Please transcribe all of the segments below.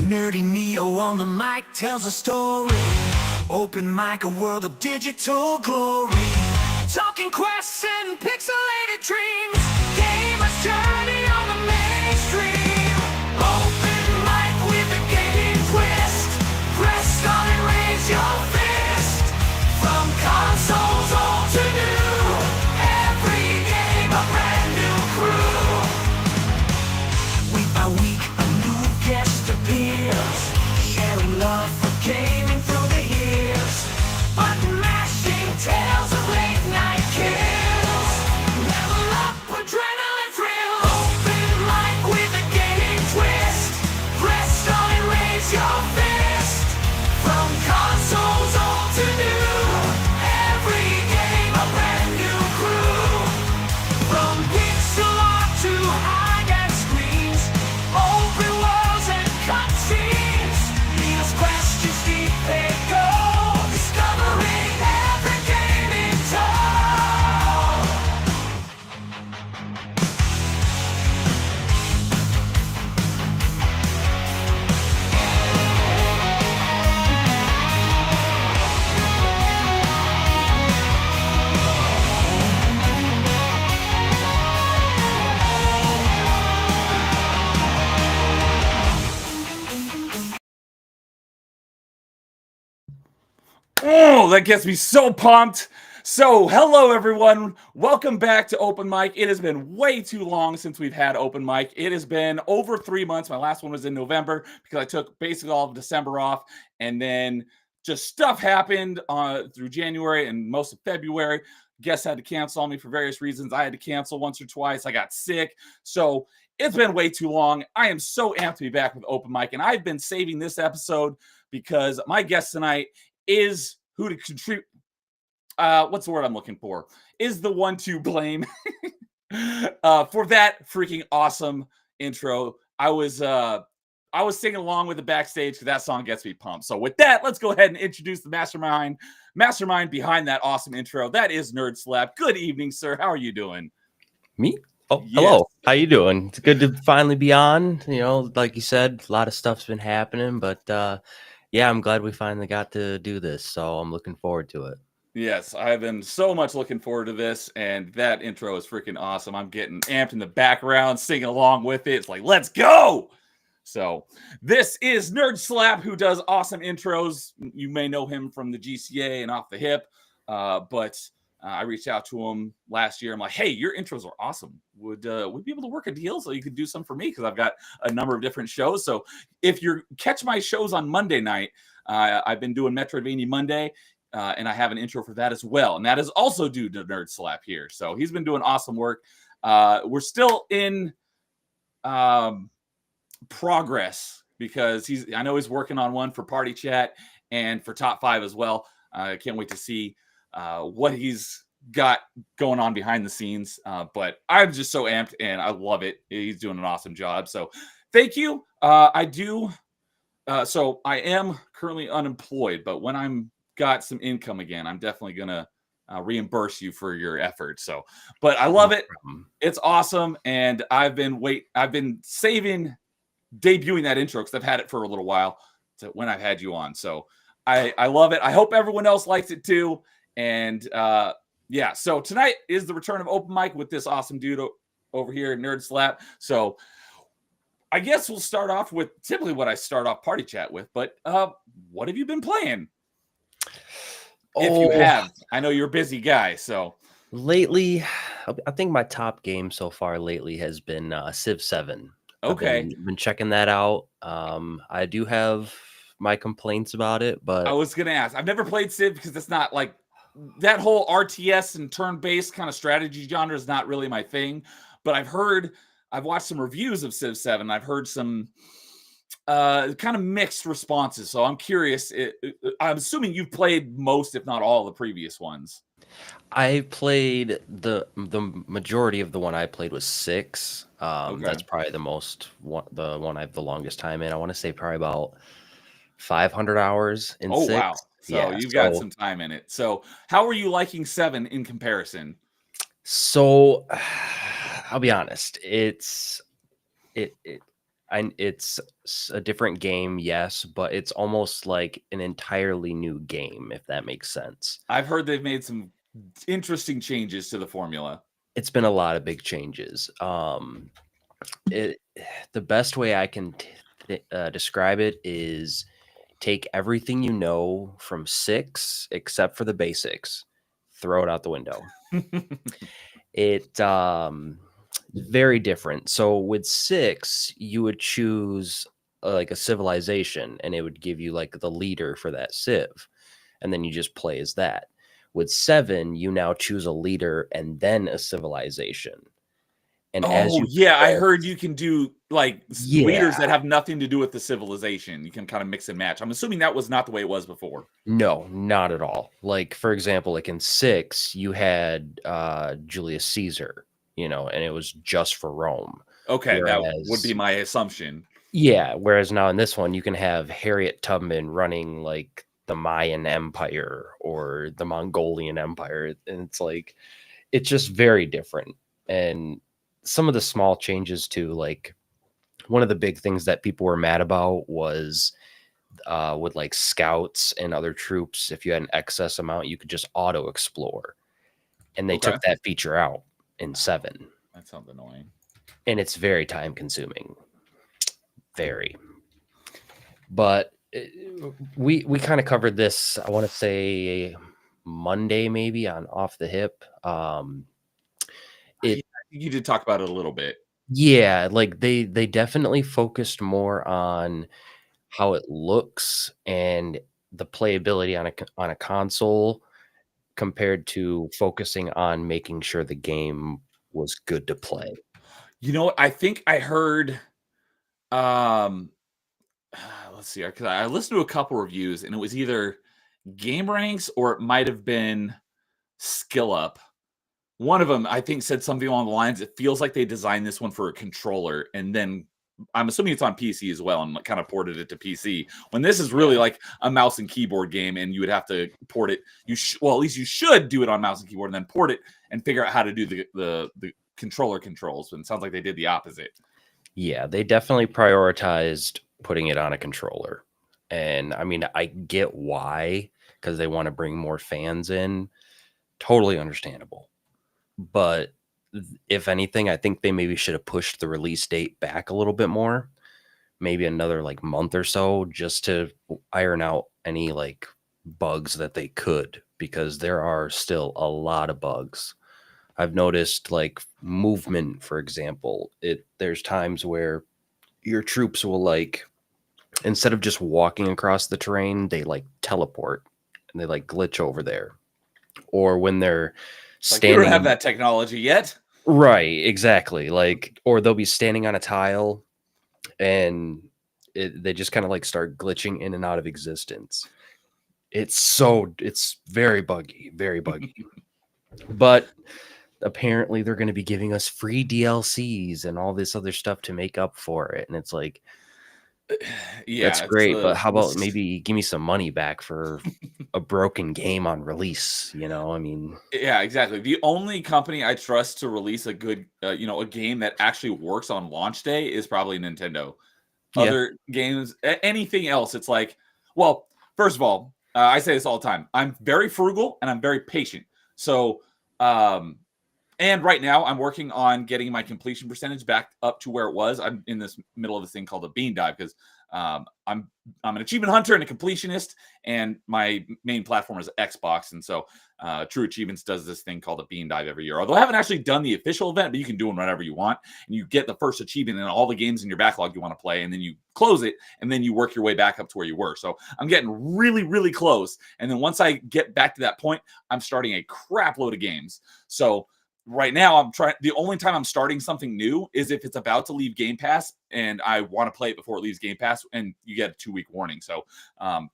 Nerdy Neo on the mic tells a story. Open mic, a world of digital glory. Talking quests and pixelated dreams. Gamers journey on the mainstream. Open mic with a gaming twist. Press start and raise your fist. From consoles old to new. Every game a brand new crew. Week by week a new guest appears. Sharing love for gaming through the years. Button mashing tales of late night kills. Level up, adrenaline thrill. Open mic with a gaming twist. Press start and raise your fist. From consoles old to new. Every game a brand new crew. From pixel art to high-def screens. Open worlds and cutscenes. Neil's questions deep they go. Discovering every game in tow. Oh, that gets me so pumped. So, hello everyone. Welcome back to Open Mic. It has been way too long since we've had Open Mic. It has been over 3 months. My last one was in November because I took basically all of December off, and then just stuff happened through January and most of February. Guests had to cancel on me for various reasons. I had to cancel once or twice. I got sick. So, it's been way too long. I am so amped to be back with Open Mic, and I've been saving this episode because my guest tonight is who to contribute. What's the word I'm looking for? Is the one to blame for that freaking awesome intro. I was singing along with the backstage because that song gets me pumped. So with that, let's go ahead and introduce the mastermind behind that awesome intro. That is Nerd Slap. Good evening, sir. How are you doing? Me? Oh, Yes. hello. How you doing? It's good to finally be on. You know, like you said, a lot of stuff's been happening, but yeah, I'm glad we finally got to do this. So I'm looking forward to it. Yes, I've been so much looking forward to this, and that intro is freaking awesome. I'm getting amped in the background, singing along with it. It's like, let's go! So, this is Nerd Slap, who does awesome intros. You may know him from the GCA and Off the Hip, but I reached out to him last year. I'm like, hey, your intros are awesome. Would we be able to work a deal so you could do some for me? Because I've got a number of different shows. So, if you catch my shows on Monday night, I've been doing Metroidvania Monday. And I have an intro for that as well. And that is also due to Nerd Slap here. So he's been doing awesome work. We're still in progress because I know he's working on one for Party Chat and for Top 5 as well. I can't wait to see what he's got going on behind the scenes. But I'm just so amped and I love it. He's doing an awesome job. So thank you. So I am currently unemployed, but when I'm got some income again, I'm definitely gonna reimburse you for your efforts. So, but I love it. It's awesome, and I've been saving debuting that intro because I've had it for a little while to when I've had you on. So I love it. I hope everyone else likes it too. And yeah, so tonight is the return of Open Mic with this awesome dude over here, Nerd Slap. So I guess we'll start off with typically what I start off Party Chat with, but what have you been playing? If you have, I know you're a busy guy, so lately, I think my top game so far lately has been Civ 7. Okay, I've been checking that out. I do have my complaints about it, but I was gonna ask. I've never played Civ because it's not like that whole RTS and turn-based kind of strategy genre is not really my thing. But I've watched some reviews of Civ 7. I've heard some kind of mixed responses. So I'm curious. I'm assuming you've played most, if not all, the previous ones. I played the majority of the one I played was 6. Okay. That's probably the one I have the longest time in. I want to say probably about 500 hours in 6. Wow. So Yeah, you've got some time in it. So how are you liking 7 in comparison? So I'll be honest. it's a different game, yes, but it's almost like an entirely new game, if that makes sense. I've heard they've made some interesting changes to the formula. It's been a lot of big changes. It the best way I can describe it is take everything you know from 6, except for the basics, throw it out the window. It very different. So with 6, you would choose like a civilization, and it would give you like the leader for that civ, and then you just play as that. With 7, you now choose a leader and then a civilization. And as Oh you yeah, I progress- heard you can do like Yeah. leaders that have nothing to do with the civilization. You can kind of mix and match. I'm assuming that was not the way it was before. No, not at all. Like, for example, like in 6, you had Julius Caesar, and it was just for Rome. Okay, that would Whereas- be my assumption. Yeah, whereas now in this one, you can have Harriet Tubman running like the Mayan Empire or the Mongolian Empire. And it's just very different. And some of the small changes too, like one of the big things that people were mad about was with like scouts and other troops, if you had an excess amount, you could just auto explore. And they Okay. took that feature out in 7. That sounds annoying. And it's very time consuming. Very. But we kind of covered this, I want to say Monday, maybe on Off the Hip. You did talk about it a little bit. Yeah, like they definitely focused more on how it looks and the playability on a console compared to focusing on making sure the game was good to play. You know what? I think I heard let's see, because I listened to a couple reviews and it was either Game Ranks or it might have been Skill Up. One of them, I think, said something along the lines, it feels like they designed this one for a controller, and then I'm assuming it's on PC as well, and kind of ported it to PC. When this is really like a mouse and keyboard game, and you would have to port it. Well, at least you should do it on mouse and keyboard, and then port it and figure out how to do the controller controls. And it sounds like they did the opposite. Yeah, they definitely prioritized putting it on a controller. And I mean, I get why, because they want to bring more fans in. Totally understandable. But if anything, I think they maybe should have pushed the release date back a little bit more, maybe another like month or so, just to iron out any like bugs that they could, because there are still a lot of bugs. I've noticed like movement, for example, there's times where your troops will like, instead of just walking across the terrain, they like teleport and they like glitch over there. Or when they're Like, you don't have that technology yet. Right, exactly. Like, or they'll be standing on a tile and they just kind of like start glitching in and out of existence. It's very buggy, very buggy. But apparently they're going to be giving us free DLCs and all this other stuff to make up for it. And it's like, Yeah, that's great, but how about maybe give me some money back for a broken game on release? I mean, yeah, exactly. The only company I trust to release a good, a game that actually works on launch day is probably Nintendo. Yeah. Other games, anything else, it's like, well, first of all, I say this all the time. I'm very frugal and I'm very patient. So, and right now I'm working on getting my completion percentage back up to where it was. I'm in this middle of this thing called a bean dive because I'm an achievement hunter and a completionist, and my main platform is Xbox. And so True Achievements does this thing called a bean dive every year. Although I haven't actually done the official event, but you can do them whenever you want. And you get the first achievement in all the games in your backlog you want to play, and then you close it, and then you work your way back up to where you were. So I'm getting really, really close. And then once I get back to that point, I'm starting a crap load of games. So right now the only time I'm starting something new is if it's about to leave Game Pass and I want to play it before it leaves Game Pass, and you get a 2-week warning. So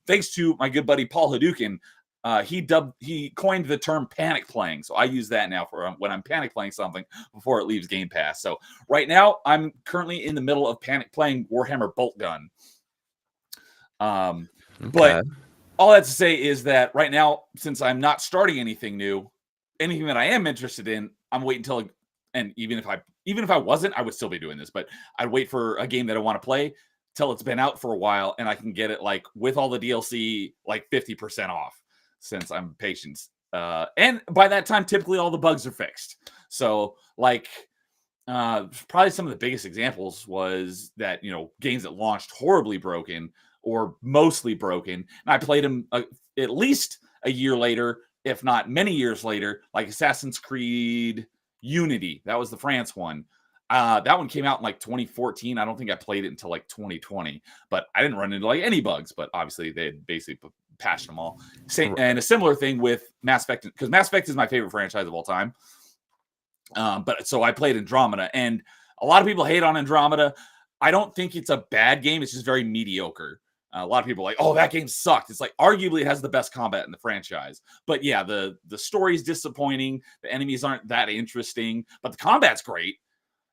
thanks to my good buddy Paul Hadouken, he coined the term panic playing. So I use that now for when I'm panic playing something before it leaves Game Pass. So right now I'm currently in the middle of panic playing Warhammer Bolt Gun. But all that to say is that right now, since I'm not starting anything new, anything that I am interested in, I'm waiting until, and even even if I wasn't, I would still be doing this, but I'd wait for a game that I want to play till it's been out for a while and I can get it like with all the DLC like 50% off since I'm patient. And by that time, typically all the bugs are fixed. So like probably some of the biggest examples was that, games that launched horribly broken or mostly broken. And I played them at least a year later, if not many years later, like Assassin's Creed Unity. That was the France one. That one came out in like 2014. I don't think I played it until like 2020, but I didn't run into like any bugs, but obviously they had basically patched them all. And a similar thing with Mass Effect, because Mass Effect is my favorite franchise of all time. But so I played Andromeda, and a lot of people hate on Andromeda. I don't think it's a bad game. It's just very mediocre. A lot of people are like, oh, that game sucked. It's like arguably it has the best combat in the franchise. But yeah, the story's disappointing. The enemies aren't that interesting, but the combat's great.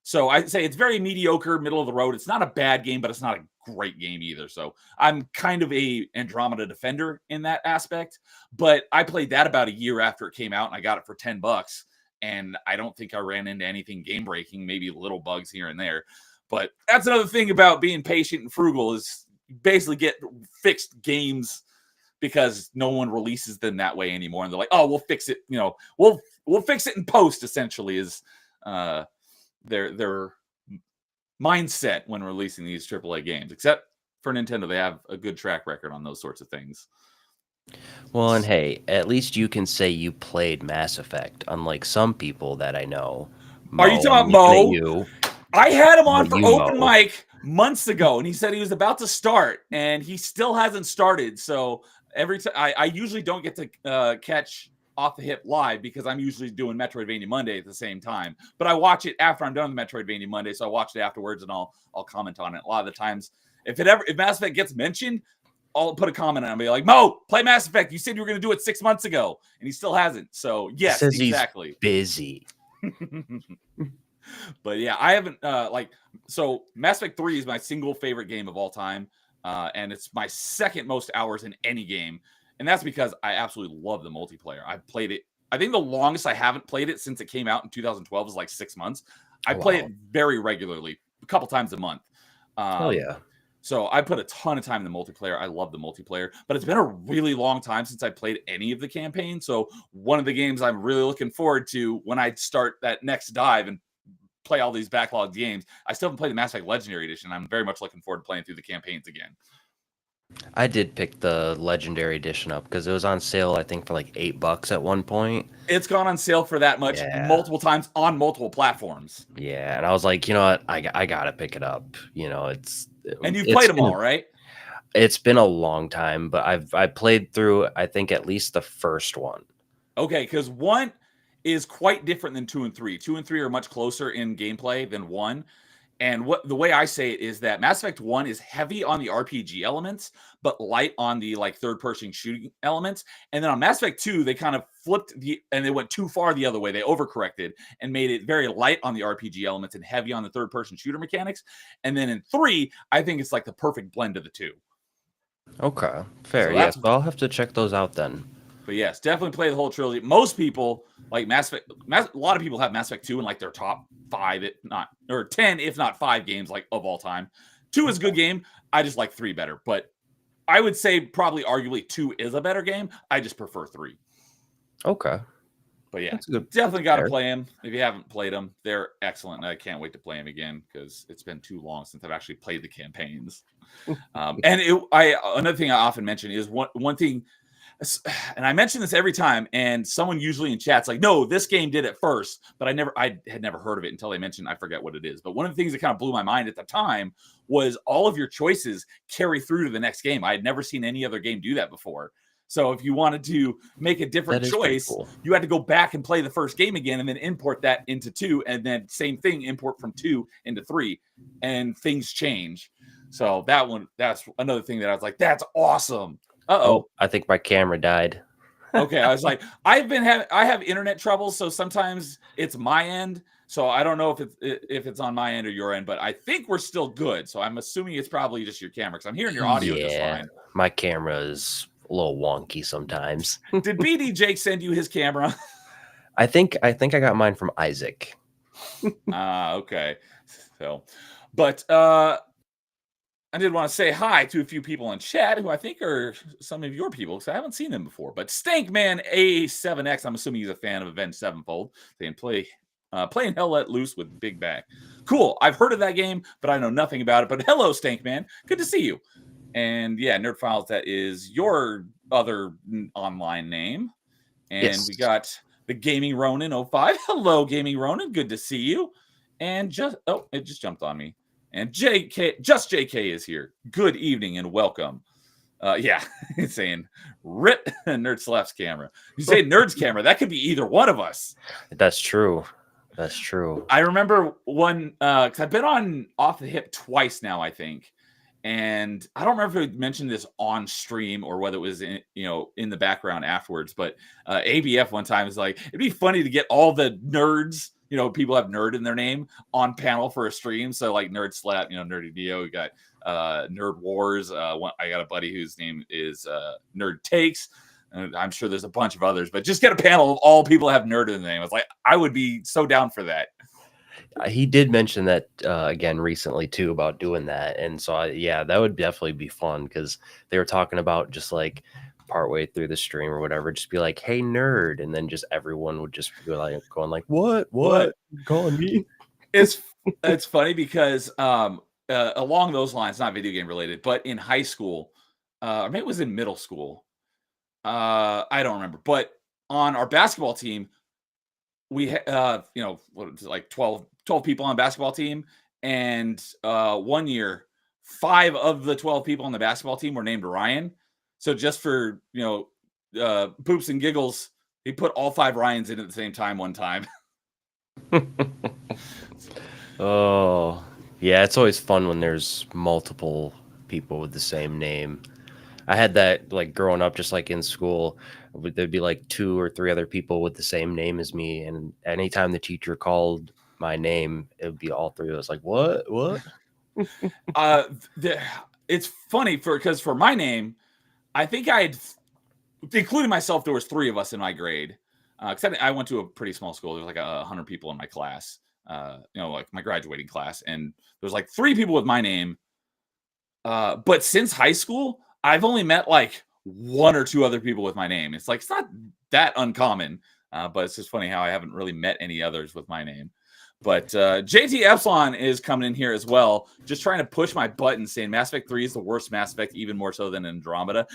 So I'd say it's very mediocre, middle of the road. It's not a bad game, but it's not a great game either. So I'm kind of a Andromeda defender in that aspect. But I played that about a year after it came out, and I got it for $10. And I don't think I ran into anything game breaking, maybe little bugs here and there. But that's another thing about being patient and frugal is you basically get fixed games because no one releases them that way anymore. And they're like, oh, we'll fix it. We'll fix it in post, essentially, is their mindset when releasing these AAA games. Except for Nintendo, they have a good track record on those sorts of things. Well, and hey, at least you can say you played Mass Effect, unlike some people that I know. Are you talking about Mo? I had him on for open mic months ago, and he said he was about to start, and he still hasn't started. So every time I usually don't get to catch Off the Hip live because I'm usually doing Metroidvania Monday at the same time. But I watch it after I'm done with Metroidvania Monday, so I watch it afterwards, and I'll comment on it. A lot of the times, if Mass Effect gets mentioned, I'll put a comment on it and be like, Mo, play Mass Effect. You said you were going to do it 6 months ago, and he still hasn't. So, yes, exactly. He's busy. But yeah, I haven't, so Mass Effect 3 is my single favorite game of all time, and it's my second most hours in any game, and that's because I absolutely love the multiplayer. I've played it. I think the longest I haven't played it since it came out in 2012 is like 6 months. I play it very regularly, a couple times a month. Oh, yeah. So I put a ton of time in the multiplayer. I love the multiplayer, but it's been a really long time since I played any of the campaign. So one of the games I'm really looking forward to when I start that next dive and play all these backlogged games, I still haven't played the Mass Effect Legendary Edition. I'm very much looking forward to playing through the campaigns again. I did pick the Legendary Edition up because it was on sale, I think, for like $8 at one point. It's gone on sale for that much multiple times on multiple platforms. Yeah, and I was like, you know what? I got to pick it up. And you've played them all, right? It's been a long time, but I played through, I think, at least the first one. Okay, because 1 is quite different than 2 and 3. 2 and 3 are much closer in gameplay than 1. And the way I say it is that Mass Effect 1 is heavy on the RPG elements, but light on the like third-person shooting elements. And then on Mass Effect 2, they kind of flipped and they went too far the other way. They overcorrected and made it very light on the RPG elements and heavy on the third-person shooter mechanics. And then in 3, I think it's like the perfect blend of the two. Okay, fair. So yes, I'll have to check those out then. But yes, definitely play the whole trilogy. Most people like Mass Effect. A lot of people have Mass Effect 2 in like their top 5, if not, or 10, if not 5 games like of all time. 2 is a good game. I just like 3 better. But I would say probably arguably 2 is a better game. I just prefer 3. Okay. But yeah, definitely got to play them. If you haven't played them, they're excellent. And I can't wait to play them again because it's been too long since I've actually played the campaigns. Another thing I often mention is one thing. And I mention this every time, and someone usually in chat's like, no, this game did it first, but I had never heard of it until they mentioned, I forget what it is. But one of the things that kind of blew my mind at the time was all of your choices carry through to the next game. I had never seen any other game do that before. So if you wanted to make a different choice, you had to go back and play the first game again and then import that into 2, and then same thing, import from 2 into 3, and things change. So that's another thing that I was like, that's awesome. Oh, I think my camera died. Okay, I was like, I have internet trouble, so sometimes it's my end. So I don't know if it's on my end or your end, but I think we're still good. So I'm assuming it's probably just your camera because I'm hearing your audio just fine. My camera is a little wonky sometimes. Did BD Jake send you his camera? I think I got mine from Isaac. Okay. So, but I did want to say hi to a few people in chat who I think are some of your people because I haven't seen them before. But Stankman A7X, I'm assuming he's a fan of Avenged Sevenfold. They playing Hell Let Loose with Big Bang. Cool. I've heard of that game, but I know nothing about it. But hello, Stankman. Good to see you. And yeah, Nerd Files, that is your other online name. And Yes. we got the Gaming Ronin 05. Hello, Gaming Ronin. Good to see you. And it just jumped on me. And JK is here. Good evening and welcome. Yeah, it's saying rip Nerd Slaps camera. You say Nerd's camera, that could be either one of us. That's true. That's true. I remember one because I've been on Off the Hip twice now, I think. And I don't remember if we mentioned this on stream or whether it was in the background afterwards. But ABF one time was like, it'd be funny to get all the nerds, people have nerd in their name on panel for a stream. So like Nerd Slap, Nerdy Dio, we got Nerd Wars. I got a buddy whose name is Nerd Takes. And I'm sure there's a bunch of others, but just get a panel of all people that have nerd in the name. It's like, I would be so down for that. He did mention that again recently too about doing that, and so that would definitely be fun because they were talking about just like partway through the stream or whatever, just be like, "Hey nerd," and then just everyone would just be like going like, "What? You calling me?" It's funny because along those lines, not video game related, but in high school, or maybe it was in middle school, I don't remember, but on our basketball team, we had what was it, like 12 people on the basketball team, and 1 year 5 of the 12 people on the basketball team were named Ryan. So just for poops and giggles, he put all 5 Ryans in at the same time one time. Oh yeah, it's always fun when there's multiple people with the same name. I had that like growing up, just like in school, there'd be like 2 or 3 other people with the same name as me, and anytime the teacher called my name, it would be all 3 of us. Like, what? It's funny because for my name, I think including myself, there was 3 of us in my grade. Because I went to a pretty small school. There was like 100 people in my class. Like my graduating class, and there was like 3 people with my name. But since high school, I've only met like 1 or 2 other people with my name. It's like, it's not that uncommon, but it's just funny how I haven't really met any others with my name. But JT Epsilon is coming in here as well, just trying to push my button, saying Mass Effect 3 is the worst Mass Effect, even more so than Andromeda.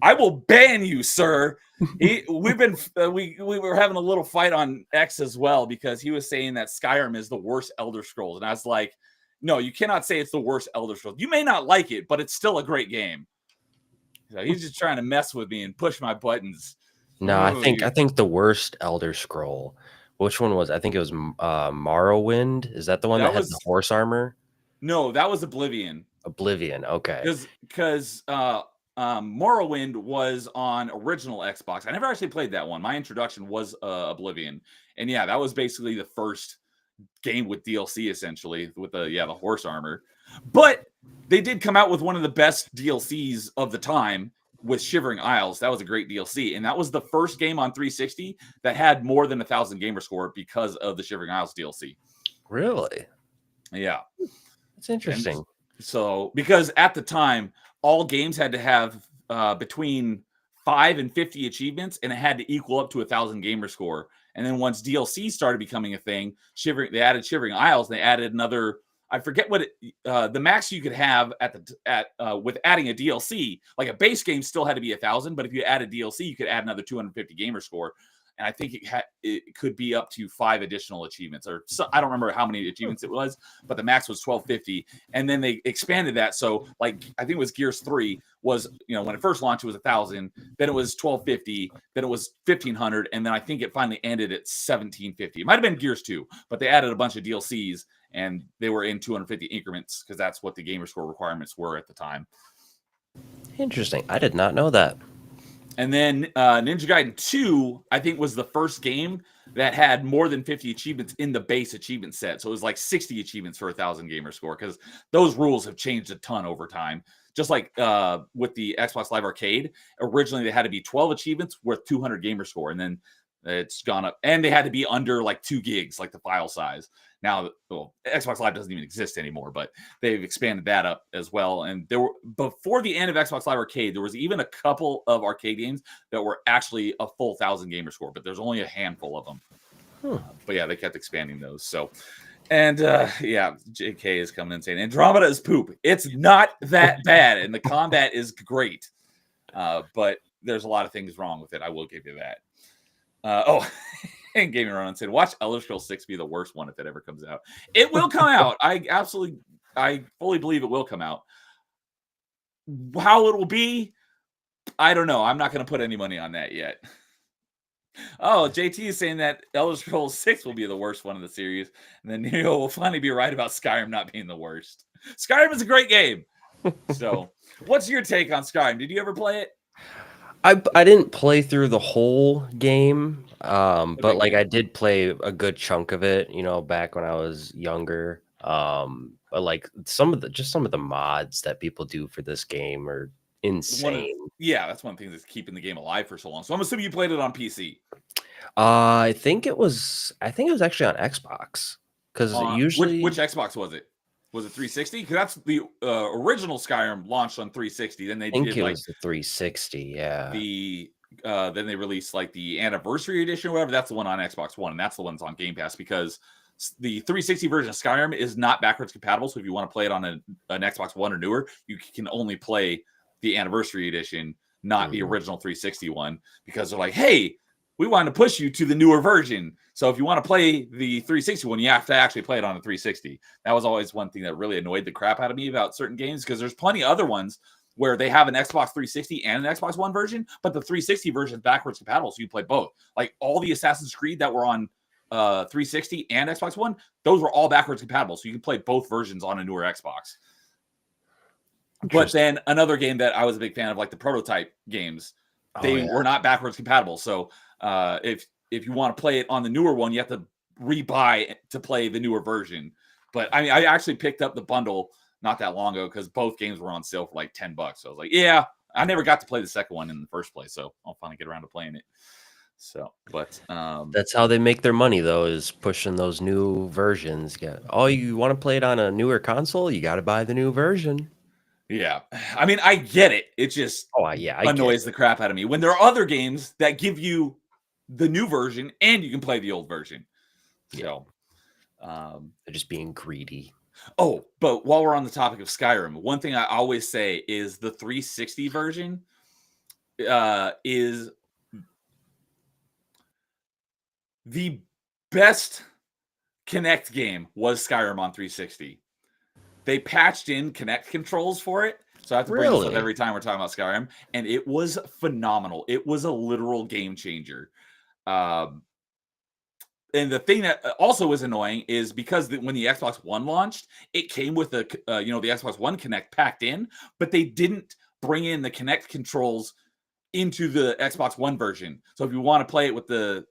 I will ban you, sir. We were having a little fight on X as well because he was saying that Skyrim is the worst Elder Scrolls, and I was like, no, you cannot say it's the worst Elder Scrolls. You may not like it, but it's still a great game. So he's just trying to mess with me and push my buttons. No, I think the worst Elder Scroll. Which one was? I think it was Morrowind. Is that the one that had the horse armor? No, that was Oblivion. Oblivion. Okay. Because Morrowind was on original Xbox. I never actually played that one. My introduction was Oblivion, and yeah, that was basically the first game with DLC, essentially, with the horse armor. But they did come out with one of the best DLCs of the time with Shivering Isles. That was a great DLC, and that was the first game on 360 that had more than 1,000 gamer score because of the Shivering Isles DLC. Really? Yeah, that's interesting. And so, because at the time, all games had to have between 5 and 50 achievements, and it had to equal up to 1,000 gamer score. And then once DLC started becoming a thing, they added Shivering Isles. And they added another. I forget what the max you could have with adding a DLC. Like a base game still had to be 1,000, but if you add a DLC, you could add another 250 gamer score. And I think it could be up to 5 additional achievements, or I don't remember how many achievements it was, but the max was 1,250. And then they expanded that. So like, I think it was Gears 3 was, when it first launched, it was 1,000, then it was 1,250, then it was 1,500. And then I think it finally ended at 1,750. It might've been Gears 2, but they added a bunch of DLCs and they were in 250 increments because that's what the gamer score requirements were at the time. Interesting. I did not know that. And then Ninja Gaiden 2, I think, was the first game that had more than 50 achievements in the base achievement set. So it was like 60 achievements for 1,000 gamer score, because those rules have changed a ton over time. Just like with the Xbox Live Arcade, originally they had to be 12 achievements worth 200 gamer score. And then It's gone up, and they had to be under like 2 gigs, like the file size. Now, well, Xbox Live doesn't even exist anymore, but they've expanded that up as well. And there were, before the end of Xbox Live Arcade, there was even a couple of arcade games that were actually a full 1,000 gamer score, but there's only a handful of them. But yeah, they kept expanding those. So, and yeah, JK is coming in saying Andromeda is poop. It's not that bad, and the combat is great. But there's a lot of things wrong with it. I will give you that. And Gaming Run said, watch Elder Scrolls 6 be the worst one if it ever comes out. It will come out. I fully believe it will come out. How it will be, I don't know. I'm not going to put any money on that yet. Oh, JT is saying that Elder Scrolls 6 will be the worst one of the series, and then Neo will finally be right about Skyrim not being the worst. Skyrim is a great game. So, what's your take on Skyrim? Did you ever play it? I didn't play through the whole game, but like I did play a good chunk of it, you know, back when I was younger. But like some of the mods that people do for this game are insane. That's one thing that's keeping the game alive for so long. So I'm assuming you played it on PC. I think it was actually on Xbox, because usually which Xbox was it? Was it 360? Because that's the original Skyrim launched on 360. Then they did was the 360. Yeah. Then they released like the anniversary edition or whatever. That's the one on Xbox One, and that's the one that's on Game Pass, because the 360 version of Skyrim is not backwards compatible. So if you want to play it on an Xbox One or newer, you can only play the anniversary edition, not the original 360 one, because they're like, hey, we want to push you to the newer version. So if you want to play the 360 one, you have to actually play it on a 360. That was always one thing that really annoyed the crap out of me about certain games, because there's plenty of other ones where they have an Xbox 360 and an Xbox One version, but the 360 version is backwards compatible, so you play both. Like all the Assassin's Creed that were on 360 and Xbox One, those were all backwards compatible, so you can play both versions on a newer Xbox. But then another game that I was a big fan of, like the Prototype games, they were not backwards compatible. So if you want to play it on the newer one, you have to rebuy to play the newer version. But I mean, I actually picked up the bundle not that long ago because both games were on sale for like $10. So I was like, yeah, I never got to play the second one in the first place, so I'll finally get around to playing it. So, but that's how they make their money, though, is pushing those new versions. You want to play it on a newer console? You got to buy the new version. Yeah, I mean, I get it. It just annoys the crap out of me when there are other games that give you the new version and you can play the old version. So, they're just being greedy. Oh, but while we're on the topic of Skyrim, one thing I always say is the 360 version is the best Kinect game was Skyrim on 360. They patched in Kinect controls for it, so I have to bring this up every time we're talking about Skyrim, and it was phenomenal. It was a literal game changer. And the thing that also was annoying is because when the Xbox One launched, it came with the Xbox One Kinect packed in, but they didn't bring in the Kinect controls into the Xbox One version. So if you want to play it with the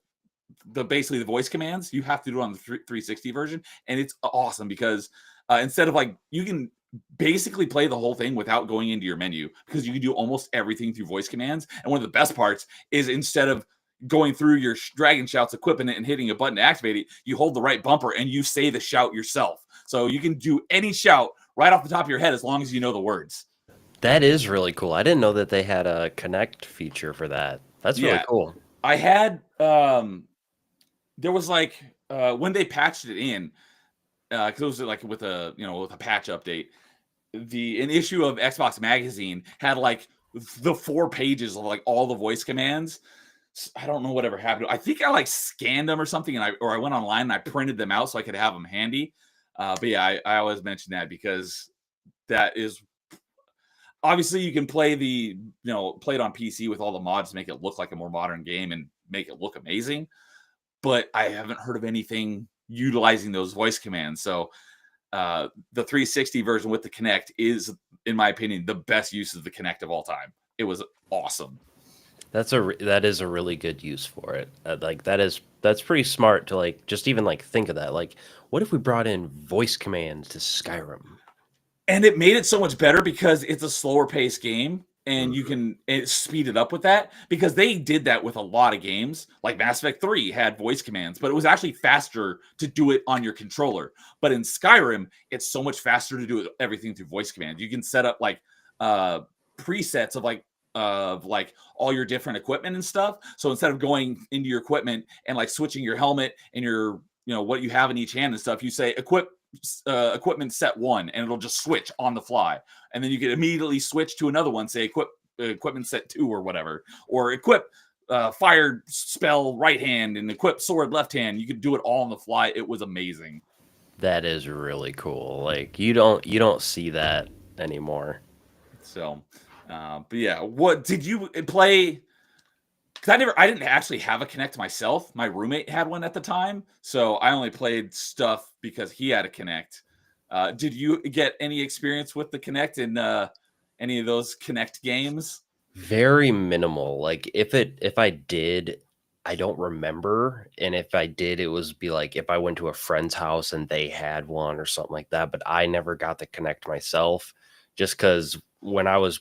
basically the voice commands, you have to do it on the 360 version, and it's awesome because instead of like, you can basically play the whole thing without going into your menu, because you can do almost everything through voice commands. And one of the best parts is, instead of going through your Dragon Shouts, equipping it and hitting a button to activate it, you hold the right bumper and you say the shout yourself. So you can do any shout right off the top of your head as long as you know the words. That is really cool. I didn't know that they had a Kinect feature for that. That's really cool. I had there was like when they patched it in, because it was like with a patch update, an issue of Xbox Magazine had like the 4 pages of like all the voice commands. I don't know whatever happened. I think I like scanned them or something, and I went online and I printed them out so I could have them handy. But yeah, I always mention that because that is obviously, you can play play it on PC with all the mods to make it look like a more modern game and make it look amazing. But I haven't heard of anything utilizing those voice commands. So the 360 version with the Kinect is, in my opinion, the best use of the Kinect of all time. It was awesome. That is a really good use for it. That's pretty smart to like just even like think of that. Like, what if we brought in voice commands to Skyrim? And it made it so much better because it's a slower paced game. and you can speed it up with that, because they did that with a lot of games. Like Mass Effect 3 had voice commands, but it was actually faster to do it on your controller. But in Skyrim, it's so much faster to do everything through voice commands. You can set up like presets of like all your different equipment and stuff. So instead of going into your equipment and like switching your helmet and your, you know, what you have in each hand and stuff, you say equipment set 1, and it'll just switch on the fly, and then you can immediately switch to another one, say equipment set 2 or whatever, or equip fire spell right hand and equip sword left hand. You could do it all on the fly. It was amazing. That is really cool. Like you don't see that anymore. So but yeah, what did you play? Because I didn't actually have a Kinect myself. My roommate had one at the time, so I only played stuff because he had a Kinect. Did you get any experience with the Kinect in any of those Kinect games? Very minimal. Like if I did, I don't remember. And if I did, it was be like if I went to a friend's house and they had one or something like that. But I never got the Kinect myself, just because when I was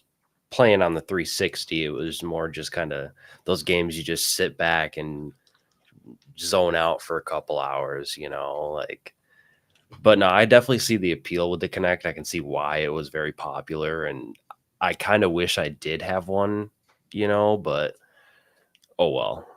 playing on the 360, it was more just kind of those games you just sit back and zone out for a couple hours, you know, like. But no, I definitely see the appeal with the Kinect. I can see why it was very popular, and I kind of wish I did have one, you know, but oh well.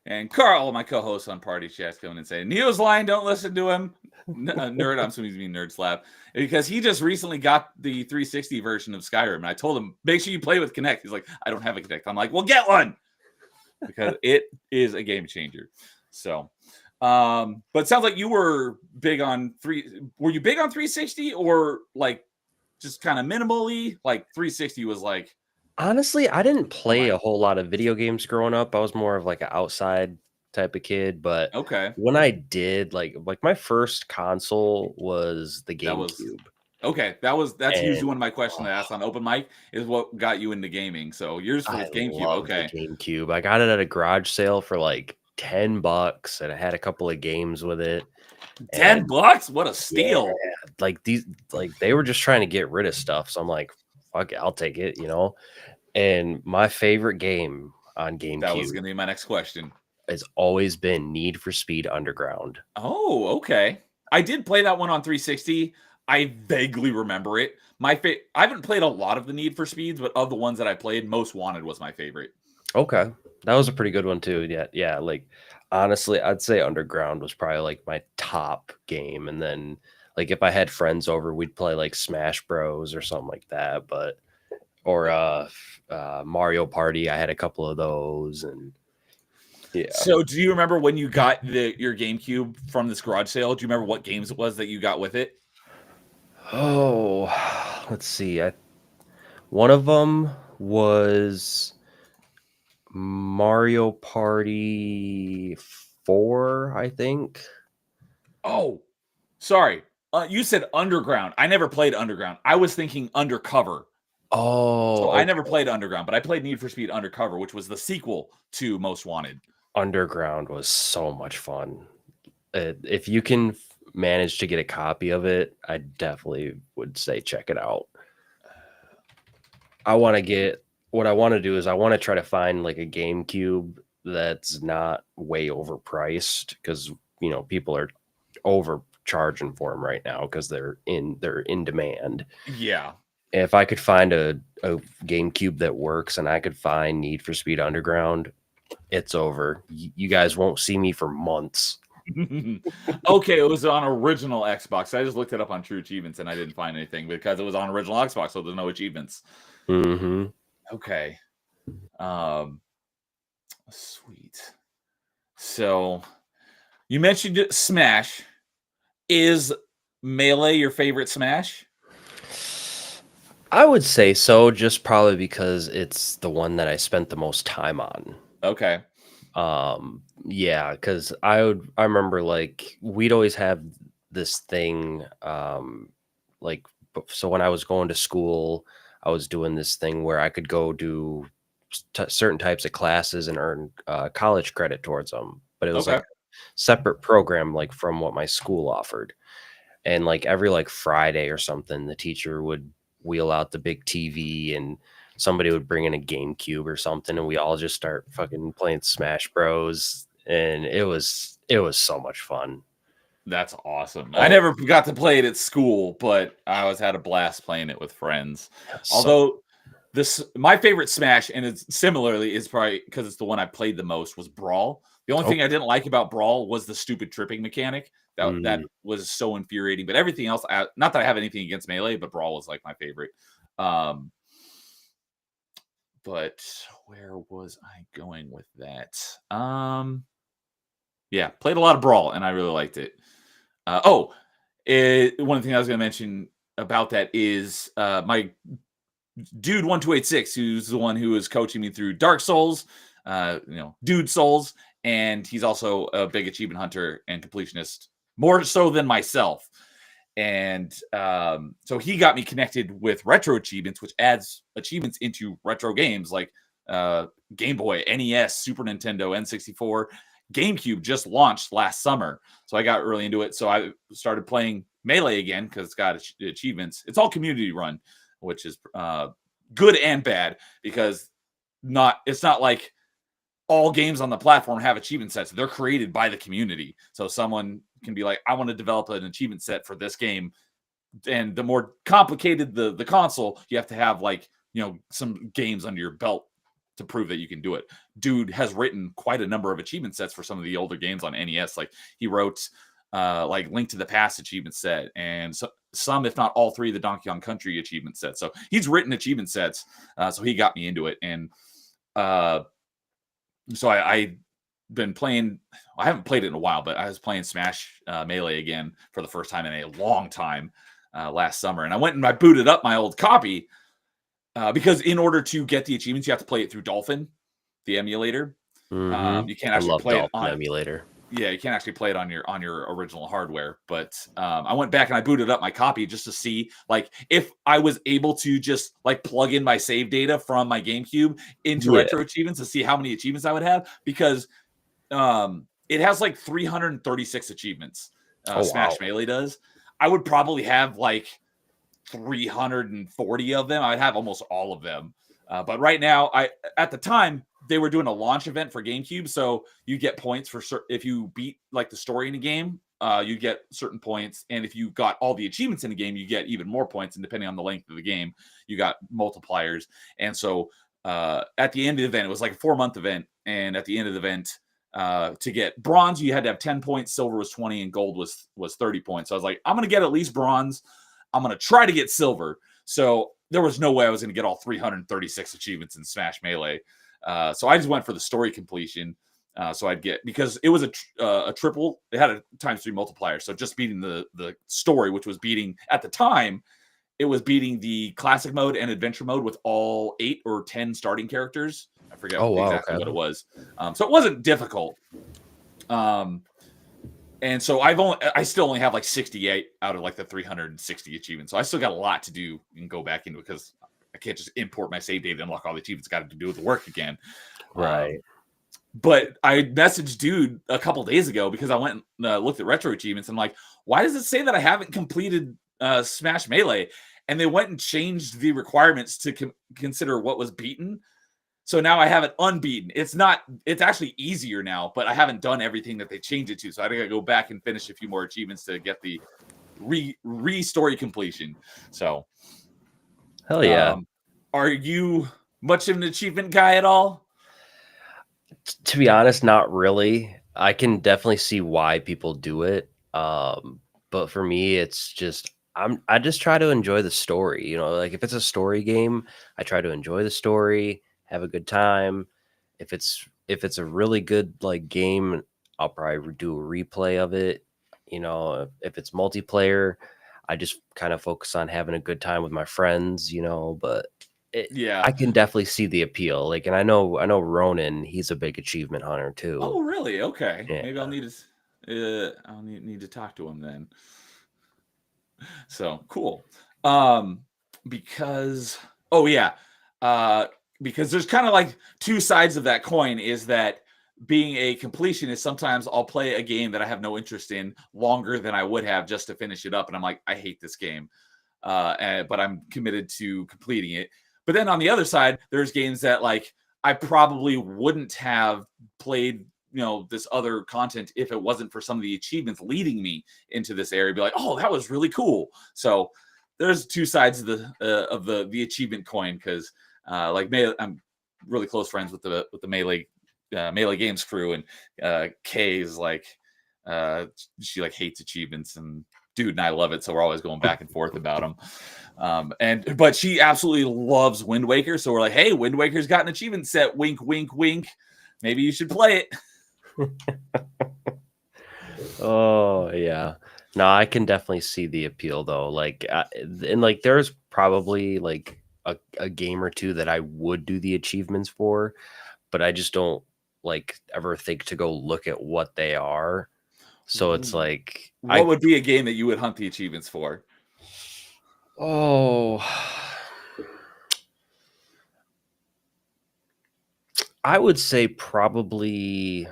And Carl, my co-host on Party Chat's coming and saying, Neo's lying, don't listen to him. Nerd, I'm assuming he's being Nerd Slap, because he just recently got the 360 version of Skyrim. And I told him, make sure you play with Kinect. He's like, I don't have a Kinect. I'm like, well, get one, because it is a game changer. So, but it sounds like you were big on were you big on 360, or like just kind of minimally? Like 360 was like, Honestly, I didn't play a whole lot of video games growing up. I was more of like an outside type of kid, but okay. when I did, like my first console was the That was GameCube. okay. That's And usually one of my questions I ask on open mic is what got you into gaming. So yours was I GameCube. love Okay. the GameCube. I got it at a garage sale for like $10, and I had a couple of games with it. And $10? What a steal. yeah, like they were just trying to get rid of stuff. So I'm like, fuck it, I'll take it, you know. And my favorite game on That was GameCube gonna be my next question. has always been Need for Speed Underground. Oh, okay. I did play that one on 360. I vaguely remember it. I haven't played a lot of the Need for Speeds, but of the ones that I played, Most Wanted was my favorite. Okay. That was a pretty good one too. Yeah. Yeah. Like honestly, I'd say Underground was probably like my top game. And then like if I had friends over, we'd play like Smash Bros or something like that. But or Mario Party. I had a couple of those, and yeah. So do you remember when you got your GameCube from this garage sale? Do you remember what games it was that you got with it? Oh, let's see. One of them was Mario Party 4, I think. Oh, sorry. You said Underground. I never played Underground. I was thinking Undercover. Oh, So I never played Underground, but I played Need for Speed Undercover, which was the sequel to Most Wanted. Underground was so much fun. If you can manage to get a copy of it, I definitely would say check it out. What I want to do is I want to try to find like a GameCube that's not way overpriced, because you know people are overcharging for them right now because they're in demand. Yeah. If I could find a GameCube that works and I could find Need for Speed Underground, it's over. You guys won't see me for months. Okay, it was on original Xbox. I just looked it up on True Achievements and I didn't find anything because it was on original Xbox, so there's no achievements. Mm-hmm. Okay. Sweet. So you mentioned Smash. Is Melee your favorite Smash? I would say so, just probably because it's the one that I spent the most time on. Okay. Yeah, because I remember like we'd always have this thing, like so when I was going to school, I was doing this thing where I could go do certain types of classes and earn college credit towards them, but it was Okay. like a separate program like from what my school offered. And like every like Friday or something, the teacher would wheel out the big TV and somebody would bring in a GameCube or something, and we all just start fucking playing Smash Bros. And it was so much fun. That's awesome. Oh. I never got to play it at school, but I always had a blast playing it with friends. Although my favorite Smash, and it's similarly is probably because it's the one I played the most, was Brawl. The only thing I didn't like about Brawl was the stupid tripping mechanic. That was so infuriating. But everything else, not that I have anything against Melee, but Brawl was like my favorite. But where was I going with that? Yeah, played a lot of Brawl, and I really liked it. One thing I was going to mention about that is my dude 1286, who's the one who was coaching me through Dark Souls, Dude Souls, and he's also a big achievement hunter and completionist, more so than myself. And so he got me connected with retro achievements, which adds achievements into retro games like Game Boy, NES, Super Nintendo, N64. GameCube just launched last summer, so I got really into it. So I started playing Melee again because it's got achievements. It's all community run, which is good and bad, because it's not like all games on the platform have achievement sets. They're created by the community. So someone can be like, I want to develop an achievement set for this game. And the more complicated the console, you have to have some games under your belt to prove that you can do it. Dude has written quite a number of achievement sets for some of the older games on NES. Like he wrote Link to the Past achievement set, and some, if not all three, of the Donkey Kong Country achievement sets. So he's written achievement sets. So he got me into it. And so I've been playing. I haven't played it in a while, but I was playing Smash Melee again for the first time in a long time last summer. And I went and I booted up my old copy because in order to get the achievements, you have to play it through Dolphin, the emulator. You can't actually play it on emulator. Yeah, you can't actually play it on your original hardware. But I went back and I booted up my copy just to see if I was able to just plug in my save data from my GameCube into retro achievements to see how many achievements I would have, because it has 336 achievements. Smash Melee does. I would probably have 340 of them. I'd have almost all of them. But right now, at the time, they were doing a launch event for GameCube, so you get points for if you beat the story in a game, you get certain points, and if you got all the achievements in the game, you get even more points. And depending on the length of the game, you got multipliers. And so at the end of the event, it was like a 4-month event, and at the end of the event, to get bronze, you had to have 10 points, silver was 20, and gold was 30 points. So I was like, I'm gonna get at least bronze. I'm gonna try to get silver. So there was no way I was gonna get all 336 achievements in Smash Melee. So I just went for the story completion. So I'd get, because it was a triple, it had a ×3 multiplier. So just beating the story, which was beating, at the time, it was beating the classic mode and adventure mode with all 8 or 10 starting characters. I forget exactly what it was. So it wasn't difficult. And so I still only have 68 out of the 360 achievements. So I still got a lot to do and go back into it, because I can't just import my save data and unlock all the achievements. Got to do the work again. Right. But I messaged Dude a couple days ago because I went and looked at retro achievements. And why does it say that I haven't completed Smash Melee? And they went and changed the requirements to consider what was beaten. So now I have it unbeaten. It's actually easier now, but I haven't done everything that they changed it to. So I got to go back and finish a few more achievements to get the re-story completion. So. Hell yeah. Are you much of an achievement guy at all? To be honest, not really. I can definitely see why people do it. But for me, it's just, I just try to enjoy the story. If it's a story game, I try to enjoy the story, have a good time. If it's a really good game, I'll probably do a replay of it. If it's multiplayer, I just kind of focus on having a good time with my friends, but I can definitely see the appeal. And I know Ronan, he's a big achievement hunter too. Oh, really? Okay. Yeah. Maybe I'll need to talk to him then. So cool. Because there's kind of two sides of that coin, is that being a completionist, sometimes I'll play a game that I have no interest in longer than I would have just to finish it up. And I'm like, I hate this game. But I'm committed to completing it. But then on the other side, there's games that like I probably wouldn't have played, this other content if it wasn't for some of the achievements leading me into this area. Be like, oh, that was really cool. So there's two sides of the achievement coin, because I'm really close friends with the Melee Games crew, and Kay is like she like hates achievements, and dude and I love it, so we're always going back and forth about them. But she absolutely loves Wind Waker, so we're like, hey, Wind Waker's got an achievement set, wink wink wink, maybe you should play it. Oh yeah. No, I can definitely see the appeal though. Like, and like, there's probably like a game or two that I would do the achievements for, but I just don't like ever think to go look at what they are. So it's like, What would be a game that you would hunt the achievements for? oh, I would say probably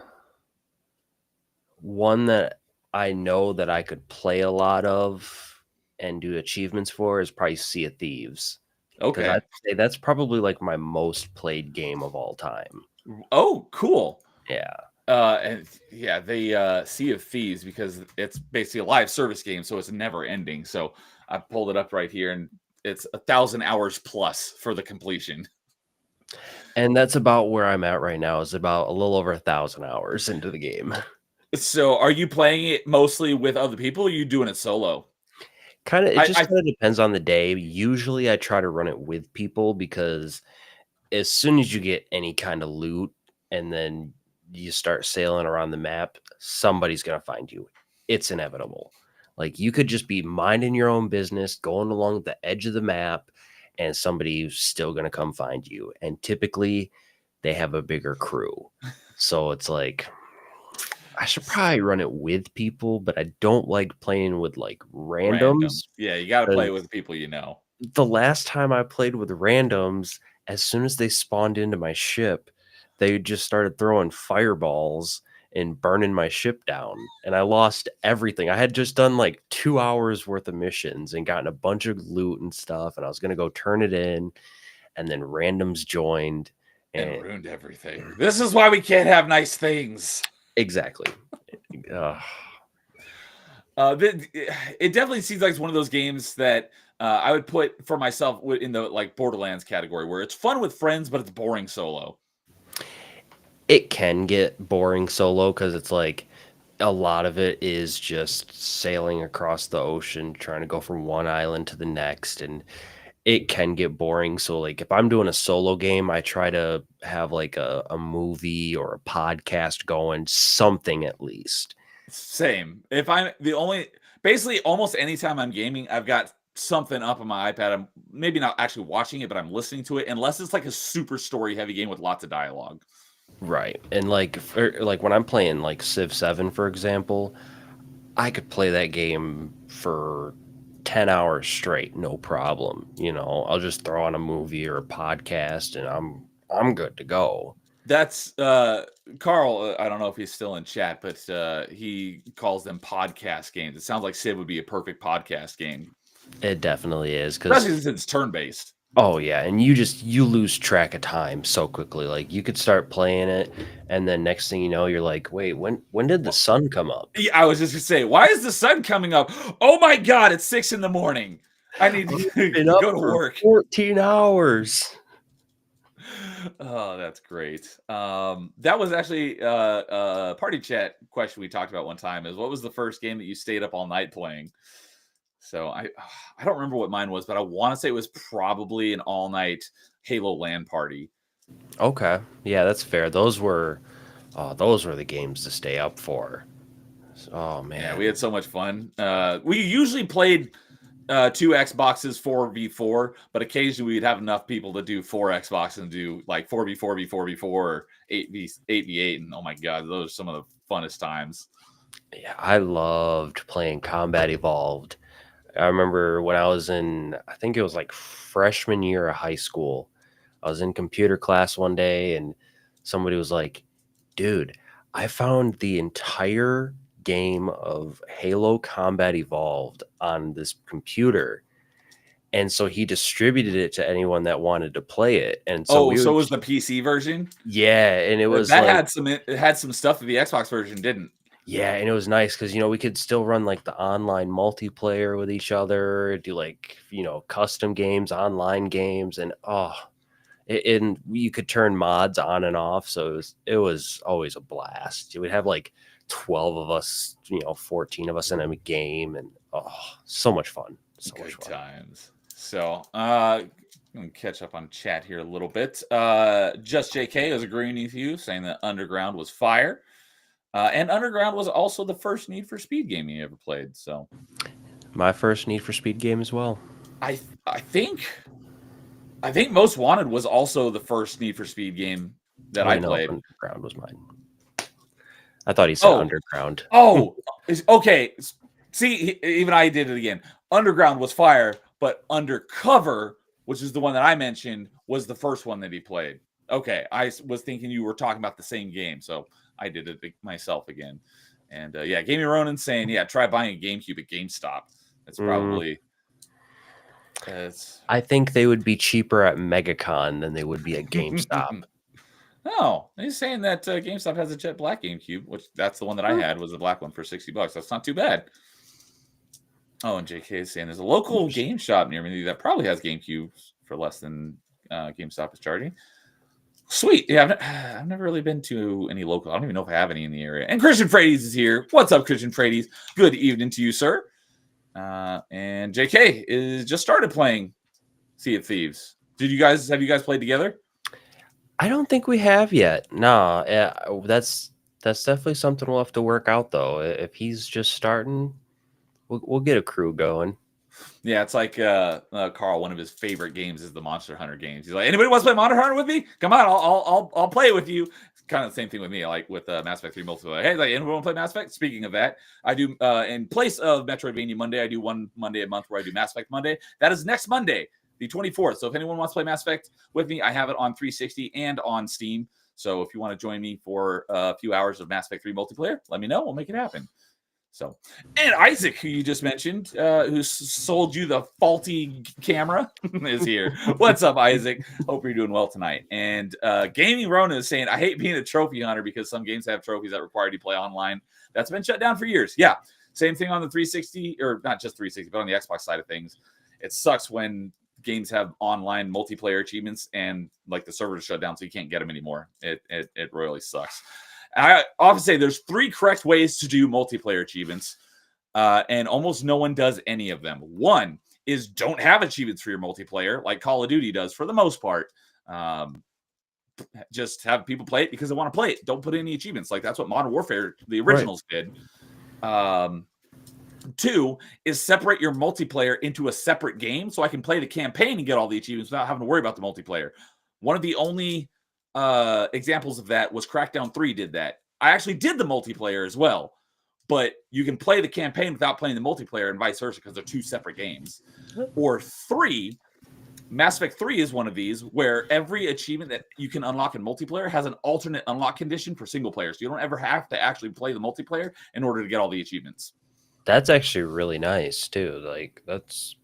one that I know that I could play a lot of and do achievements for is probably Sea of Thieves. Because Okay. I'd say that's probably like my most played game of all time. Oh, cool. Yeah. And yeah, they Sea of Thieves, because it's basically a live service game, so it's never ending. So I pulled it up right here, and it's 1,000 hours plus for the completion. And that's about where I'm at right now, is about a little over 1,000 hours into the game. So are you playing it mostly with other people, or are you doing it solo? It just kind of depends on the day. Usually I try to run it with people, because as soon as you get any kind of loot and then you start sailing around the map, somebody's going to find you. It's inevitable. Like, you could just be minding your own business, going along the edge of the map, and somebody's still going to come find you. And typically they have a bigger crew. So it's like, I should probably run it with people, but I don't like playing with like randoms. Yeah, you got to play with people you know. The last time I played with randoms, as soon as they spawned into my ship, they just started throwing fireballs and burning my ship down, and I lost everything. I had just done like 2 hours worth of missions and gotten a bunch of loot and stuff, and I was going to go turn it in, and then randoms joined and ruined everything. This is why we can't have nice things. Exactly. It definitely seems like it's one of those games that I would put for myself in the like Borderlands category, where it's fun with friends, but it's boring solo. It can get boring solo, because it's like a lot of it is just sailing across the ocean, trying to go from one island to the next, and it can get boring. So like, if I'm doing a solo game, I try to have like a movie or a podcast going, something at least. Same. If I'm basically almost anytime I'm gaming, I've got something up on my iPad. I'm maybe not actually watching it, but I'm listening to it, unless it's like a super story heavy game with lots of dialogue. Right. And like, like when I'm playing like Civ 7, for example, I could play that game for 10 hours straight, no problem. I'll just throw on a movie or a podcast and I'm good to go. That's Carl. I don't know if he's still in chat, but he calls them podcast games. It sounds like Civ would be a perfect podcast game. It definitely is, especially since it's turn-based. Oh yeah, and you lose track of time so quickly. Like, you could start playing it, and then next thing you know, you're like, wait, when did the sun come up? Yeah, I was just gonna say, why is the sun coming up? Oh my god, it's 6 a.m. I need to go to work. 14 hours. Oh, that's great. That was actually a party chat question we talked about one time, is what was the first game that you stayed up all night playing? So I don't remember what mine was, but I want to say it was probably an all-night Halo LAN party. Okay. Yeah, that's fair. Those were the games to stay up for. Oh man. Yeah, we had so much fun. We usually played 2 Xboxes 4v4, but occasionally we'd have enough people to do 4 Xboxes and do like 4v4 v4v4 or 8v8, and oh my god, those are some of the funnest times. Yeah, I loved playing Combat Evolved. I remember when I was in, I think it was like freshman year of high school, I was in computer class one day and somebody was like, dude, I found the entire game of Halo Combat Evolved on this computer. And so he distributed it to anyone that wanted to play it. And so Oh, so it was the PC version? yeah, and it was that like, had some stuff that the Xbox version didn't. yeah, and it was nice because we could still run like the online multiplayer with each other, do like custom games, online games, and and you could turn mods on and off. So it was always a blast. You would have like 12 of us, 14 of us in a game, and so much fun. So much Good fun. times. So, I'm gonna catch up on chat here a little bit. Just JK is agreeing with you, saying that Underground was fire. And Underground was also the first Need for Speed game you ever played. So, My first Need for Speed game as well. I think Most Wanted was also the first Need for Speed game that I know played. Underground was mine. I thought he said Underground. Oh, okay. See, even I did it again. Underground was fire, but Undercover, which is the one that I mentioned, was the first one that he played. Okay, I was thinking you were talking about the same game, so I did it myself again. And yeah, Gaming Ronin saying, yeah, try buying a GameCube at GameStop. That's probably. I think they would be cheaper at MegaCon than they would be at GameStop. No, he's saying that GameStop has a jet black GameCube, which that's the one that I had, was the black one for $60. That's not too bad. Oh, and JK is saying there's a local game shop near me that probably has GameCubes for less than GameStop is charging. Sweet. Yeah, I've never really been to any local. I don't even know if I have any in the area. And Christian Frades is here. What's up, Christian Frades? Good evening to you, sir. And JK is just started playing Sea of Thieves. Have you guys played together? I don't think we have yet. No, that's definitely something we'll have to work out, though. If he's just starting, we'll get a crew going. Yeah, it's like Carl. One of his favorite games is the Monster Hunter games. He's like, anybody wants to play Monster Hunter with me? Come on, I'll play it with you. It's kind of the same thing with me. Like with Mass Effect 3 multiplayer. Hey, like anyone want to play Mass Effect? Speaking of that, I do in place of Metroidvania Monday. I do one Monday a month where I do Mass Effect Monday. That is next Monday, the 24th. So if anyone wants to play Mass Effect with me, I have it on 360 and on Steam. So if you want to join me for a few hours of Mass Effect 3 multiplayer, let me know. We'll make it happen. So, and Isaac, who you just mentioned, who sold you the faulty camera, is here. What's up, Isaac? Hope you're doing well tonight. And Gaming Rona is saying, I hate being a trophy hunter because some games have trophies that require you to play online. That's been shut down for years. Yeah, same thing on the 360, or not just 360, but on the Xbox side of things. It sucks when games have online multiplayer achievements and like the servers are shut down, so you can't get them anymore. It really sucks. I often say there's 3 correct ways to do multiplayer achievements, and almost no one does any of them. One is don't have achievements for your multiplayer, like Call of Duty does for the most part. Just have people play it because they want to play it. Don't put any achievements. Like that's what Modern Warfare, the originals, did. 2 is separate your multiplayer into a separate game so I can play the campaign and get all the achievements without having to worry about the multiplayer. One of the only examples of that was Crackdown 3 did that. I actually did the multiplayer as well, but you can play the campaign without playing the multiplayer and vice versa because they're 2 separate games. Or 3, Mass Effect 3 is one of these where every achievement that you can unlock in multiplayer has an alternate unlock condition for single players. So you don't ever have to actually play the multiplayer in order to get all the achievements. That's actually really nice too. Like that's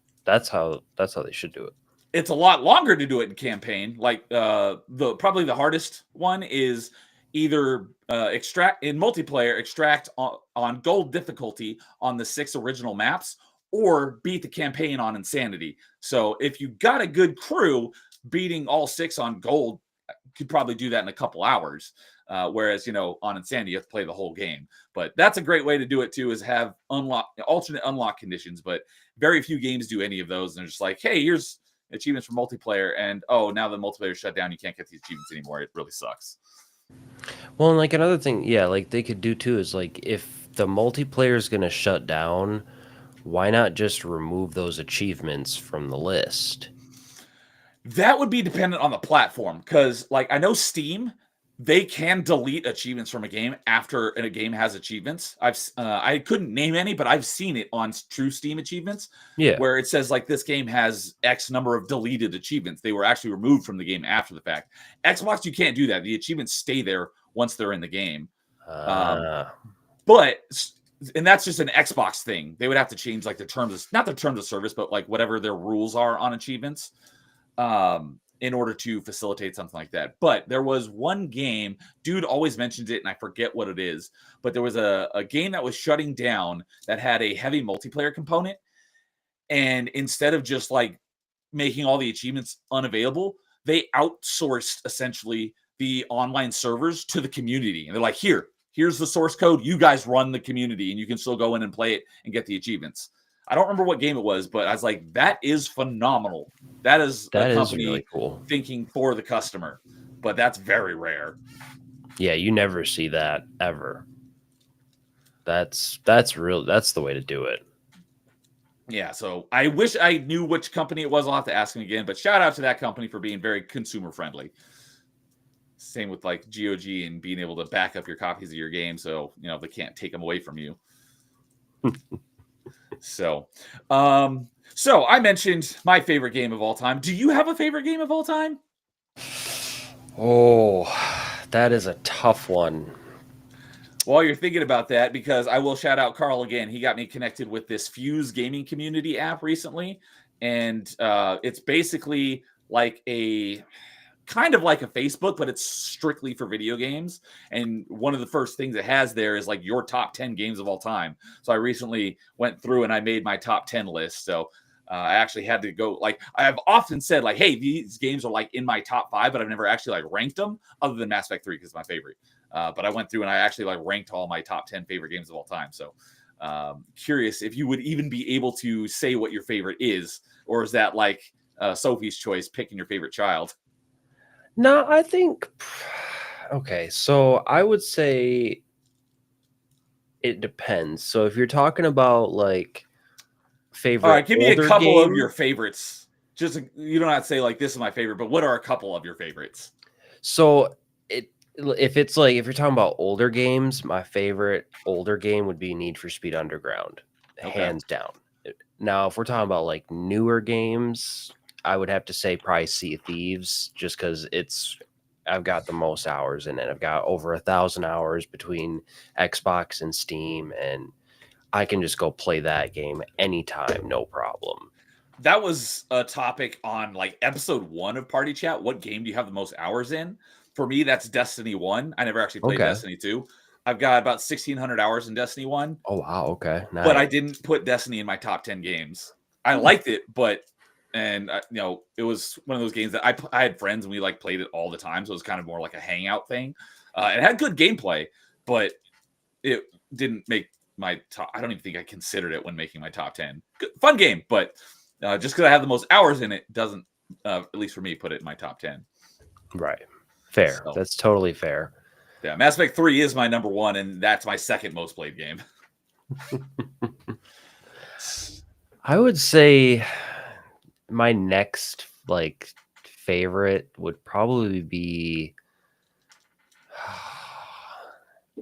how they should do it. It's a lot longer to do it in campaign. Like probably the hardest one is either extract in multiplayer, extract on gold difficulty on the 6 original maps, or beat the campaign on insanity. So if you got a good crew, beating all 6 on gold could probably do that in a couple hours. Whereas, on insanity, you have to play the whole game. But that's a great way to do it too, is have alternate unlock conditions. But very few games do any of those. And they're just like, hey, here's achievements for multiplayer, and now the multiplayer shut down, you can't get these achievements anymore. It really sucks. Well, and like another thing, yeah, like they could do too is like if the multiplayer is going to shut down, why not just remove those achievements from the list? That would be dependent on the platform, because like I know Steam, they can delete achievements from a game after a game has achievements. I couldn't name any, but I've seen it on true Steam achievements. Yeah, where it says like this game has X number of deleted achievements. They were actually removed from the game after the fact. Xbox, you can't do that. The achievements stay there once they're in the game. But and that's just an Xbox thing. They would have to change like the terms of, not the terms of service, but like whatever their rules are on achievements, in order to facilitate something like that. But there was one game, dude always mentions it, and I forget what it is, but there was a game that was shutting down that had a heavy multiplayer component. And instead of just like making all the achievements unavailable, they outsourced essentially the online servers to the community. And they're like, here's the source code. You guys run the community and you can still go in and play it and get the achievements. I don't remember what game it was, but I was like, that is phenomenal. That is a company really cool, thinking for the customer, but that's very rare. Yeah, you never see that ever. That's real. That's the way to do it. Yeah, so I wish I knew which company it was. I'll have to ask him again, but shout out to that company for being very consumer friendly. Same with like GOG and being able to back up your copies of your game, so they can't take them away from you. So I mentioned my favorite game of all time. Do you have a favorite game of all time? Oh, that is a tough one. While you're thinking about that, because I will shout out Carl again. He got me connected with this Fuse gaming community app recently. And it's basically like kind of like a Facebook, but it's strictly for video games. And one of the first things it has there is like your top 10 games of all time. So I recently went through and I made my top 10 list. So I actually had to go, like, I've often said like, hey, these games are like in my top 5, but I've never actually like ranked them other than Mass Effect 3 because it's my favorite. But I went through and I actually like ranked all my top 10 favorite games of all time. So curious if you would even be able to say what your favorite is, or is that like Sophie's choice, picking your favorite child? No, I think, okay, so I would say it depends. So if you're talking about like favorite, all right, give me a couple game, of your favorites. Just you don't have to say like this is my favorite, but what are a couple of your favorites? So if it's like, if you're talking about older games, my favorite older game would be Need for Speed Underground, hands down. Now, if we're talking about like newer games, I would have to say probably Sea of Thieves, just because I've got the most hours in it. I've got over 1,000 hours between Xbox and Steam, and I can just go play that game anytime, no problem. That was a topic on like episode 1 of Party Chat. What game do you have the most hours in? For me, that's Destiny 1. I never actually played Destiny 2. I've got about 1,600 hours in Destiny 1. Oh, wow. Okay. Nice. But I didn't put Destiny in my top 10 games. I liked it, but, it was one of those games that I had friends and we like played it all the time. So it was kind of more like a hangout thing. It had good gameplay, but it didn't make my top. I don't even think I considered it when making my top 10. Good, fun game, but just because I have the most hours in it doesn't, at least for me, put it in my top 10. Right. Fair. So, that's totally fair. Yeah, Mass Effect 3 is my number 1, and that's my second most played game. I would say my next like favorite would probably be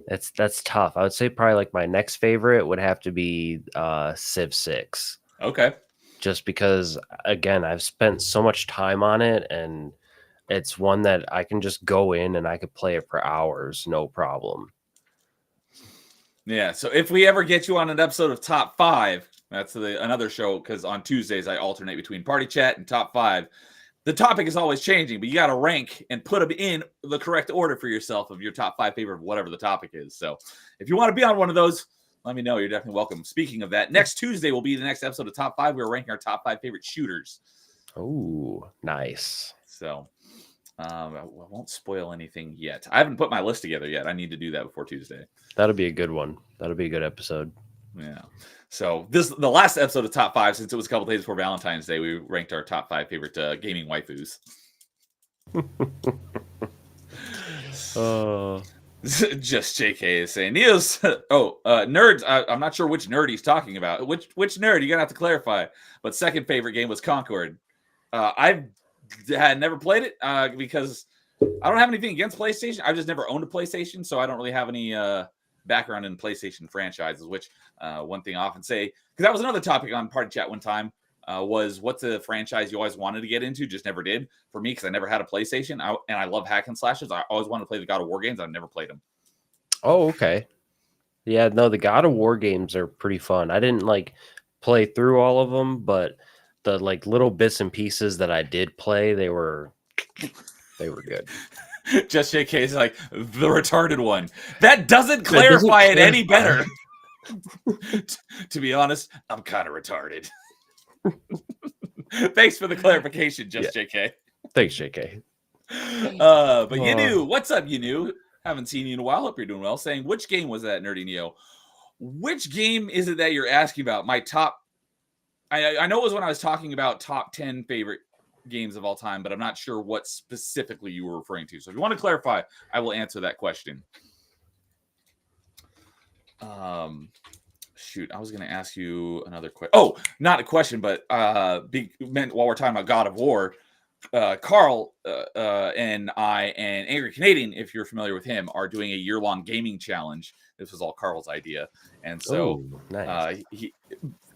that's tough. I would say probably like my next favorite would have to be Civ 6. Okay. Just because again, I've spent so much time on it, and it's one that I can just go in and I could play it for hours, no problem. Yeah, so if we ever get you on an episode of Top 5, that's another show, because on Tuesdays I alternate between Party Chat and Top 5. The topic is always changing, but you got to rank and put them in the correct order for yourself of your top 5 favorite, whatever the topic is. So if you want to be on one of those, let me know. You're definitely welcome. Speaking of that, next Tuesday will be the next episode of Top 5. We're ranking our top 5 favorite shooters. Oh, nice. So I won't spoil anything yet. I haven't put my list together yet. I need to do that before Tuesday. That'll be a good one. That'll be a good episode. Yeah. So the last episode of Top 5, since it was a couple days before Valentine's Day, we ranked our top 5 favorite gaming waifus. Just JK is saying Neo's. Nerds. I'm not sure which nerd he's talking about. Which nerd? You're gonna have to clarify. But second favorite game was Concord. I had never played it because I don't have anything against PlayStation. I've just never owned a PlayStation, so I don't really have any background in PlayStation franchises. Which one thing I often say, because that was another topic on Party Chat one time, was what's a franchise you always wanted to get into, just never did. For me, because I never had a PlayStation, and I love hack and slashes. I always wanted to play the God of War games. I've never played them. Oh, okay. Yeah, no, the God of War games are pretty fun. I didn't like play through all of them, but the like little bits and pieces that I did play, they were good. Just JK is like the retarded one. That doesn't That doesn't clarify it any clarify. better. To be honest, I'm kind of retarded. Thanks for the clarification, just JK. Thanks, JK. But Yanu, what's up, Yanu? Haven't seen you in a while. Hope you're doing well. Saying, which game was that, Nerdy Neo? Which game is it that you're asking about? My top. I know it was when I was talking about top 10 favorite games of all time, but I'm not sure what specifically you were referring to. So if you want to clarify, I will answer that question. Shoot, I was going to ask you another question. Oh, not a question, but while we're talking about God of War, Carl and I and Angry Canadian, if you're familiar with him, are doing a year-long gaming challenge. This was all Carl's idea, and so nice.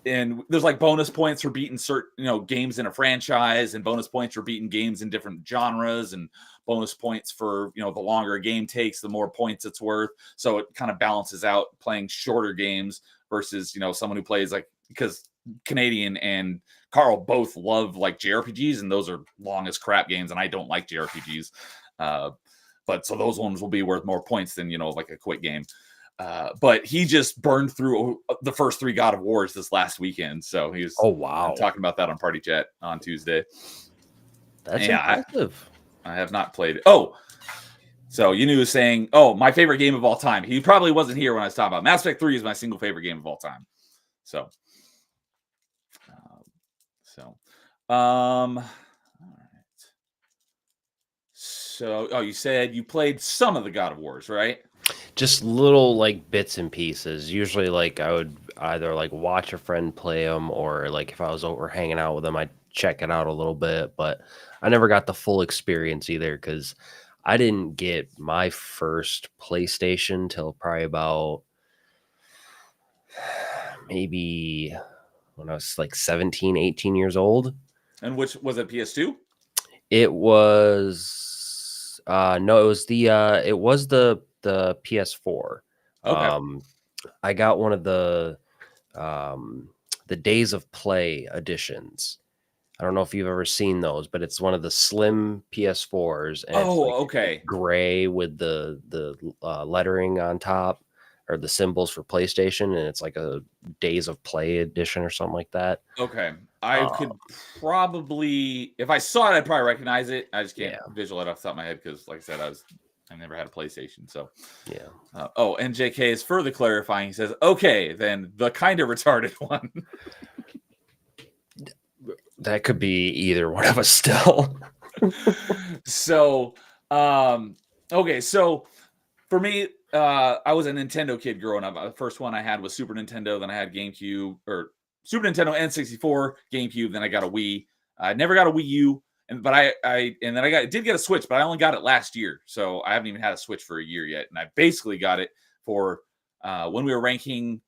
And there's like bonus points for beating certain games in a franchise, and bonus points for beating games in different genres, and bonus points for the longer a game takes, the more points it's worth. So it kind of balances out playing shorter games versus someone who plays because Canadian and Carl both love like JRPGs, and those are long as crap games, and I don't like JRPGs. But so those ones will be worth more points than like a quick game. But he just burned through the first 3 God of Wars this last weekend. So he was talking about that on Party Chat on Tuesday. That's impressive. I have not played it. Oh, so you knew saying, oh, my favorite game of all time. He probably wasn't here when I was talking about Mass Effect 3 is my single favorite game of all time. All right. So, you said you played some of the God of Wars, right? Just little like bits and pieces. Usually like I would either like watch a friend play them, or like if I was over hanging out with them, I'd check it out a little bit, but I never got the full experience either because I didn't get my first PlayStation till probably about maybe when I was like 17, 18 years old. And which was it, PS2? It was no, it was the PS4. Okay. I got one of the Days of Play editions. I don't know if you've ever seen those, but it's one of the slim PS4s. And okay. Gray with the lettering on top, or the symbols for PlayStation, and it's like a Days of Play edition or something like that. Okay. I could probably, if I saw it, I'd probably recognize it. I just can't visualize it off the top of my head because, like I said, I never had a PlayStation. So, yeah. And JK is further clarifying. He says, okay, then the kind of retarded one. That could be either one of us still. So, okay. So for me, I was a Nintendo kid growing up. The first one I had was Super Nintendo. Then I had GameCube, or Super Nintendo, N64, GameCube. Then I got a Wii. I never got a Wii U. But I did get a Switch, but I only got it last year. So I haven't even had a Switch for a year yet. And I basically got it for when we were ranking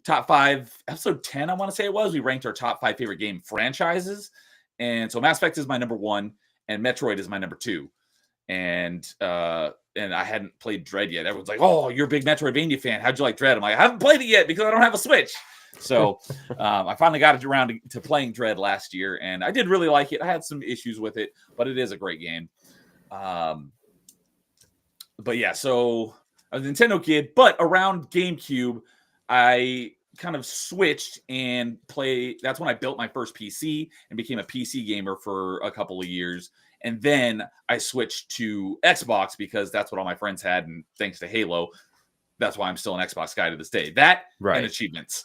top 5, episode 10, I want to say it was. We ranked our top 5 favorite game franchises. And so Mass Effect is my number 1, and Metroid is my number 2. And I hadn't played Dread yet. Everyone's like, oh, you're a big Metroidvania fan. How'd you like Dread? I'm like, I haven't played it yet because I don't have a Switch. So I finally got around to playing Dread last year, and I did really like it. I had some issues with it, but it is a great game. But yeah, so I was a Nintendo kid, but around GameCube, I kind of switched and that's when I built my first PC and became a PC gamer for a couple of years. And then I switched to Xbox because that's what all my friends had. And thanks to Halo, that's why I'm still an Xbox guy to this day. That and achievements.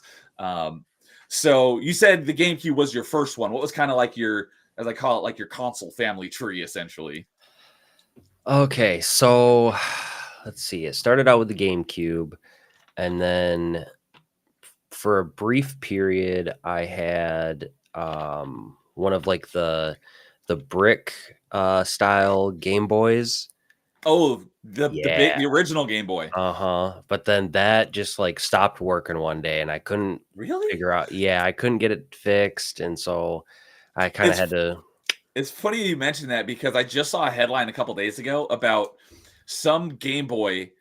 So you said the GameCube was your first one. What was kind of like your, as I call it, like your console family tree, essentially? Okay, so let's see. It started out with the GameCube, and then for a brief period, I had one of like the brick style Game Boys. Oh, the original Game Boy. But then that just like stopped working one day, and I couldn't figure out. Yeah, I couldn't get it fixed, and so I kind of had to. It's funny you mentioned that because I just saw a headline a couple days ago about some Game Boy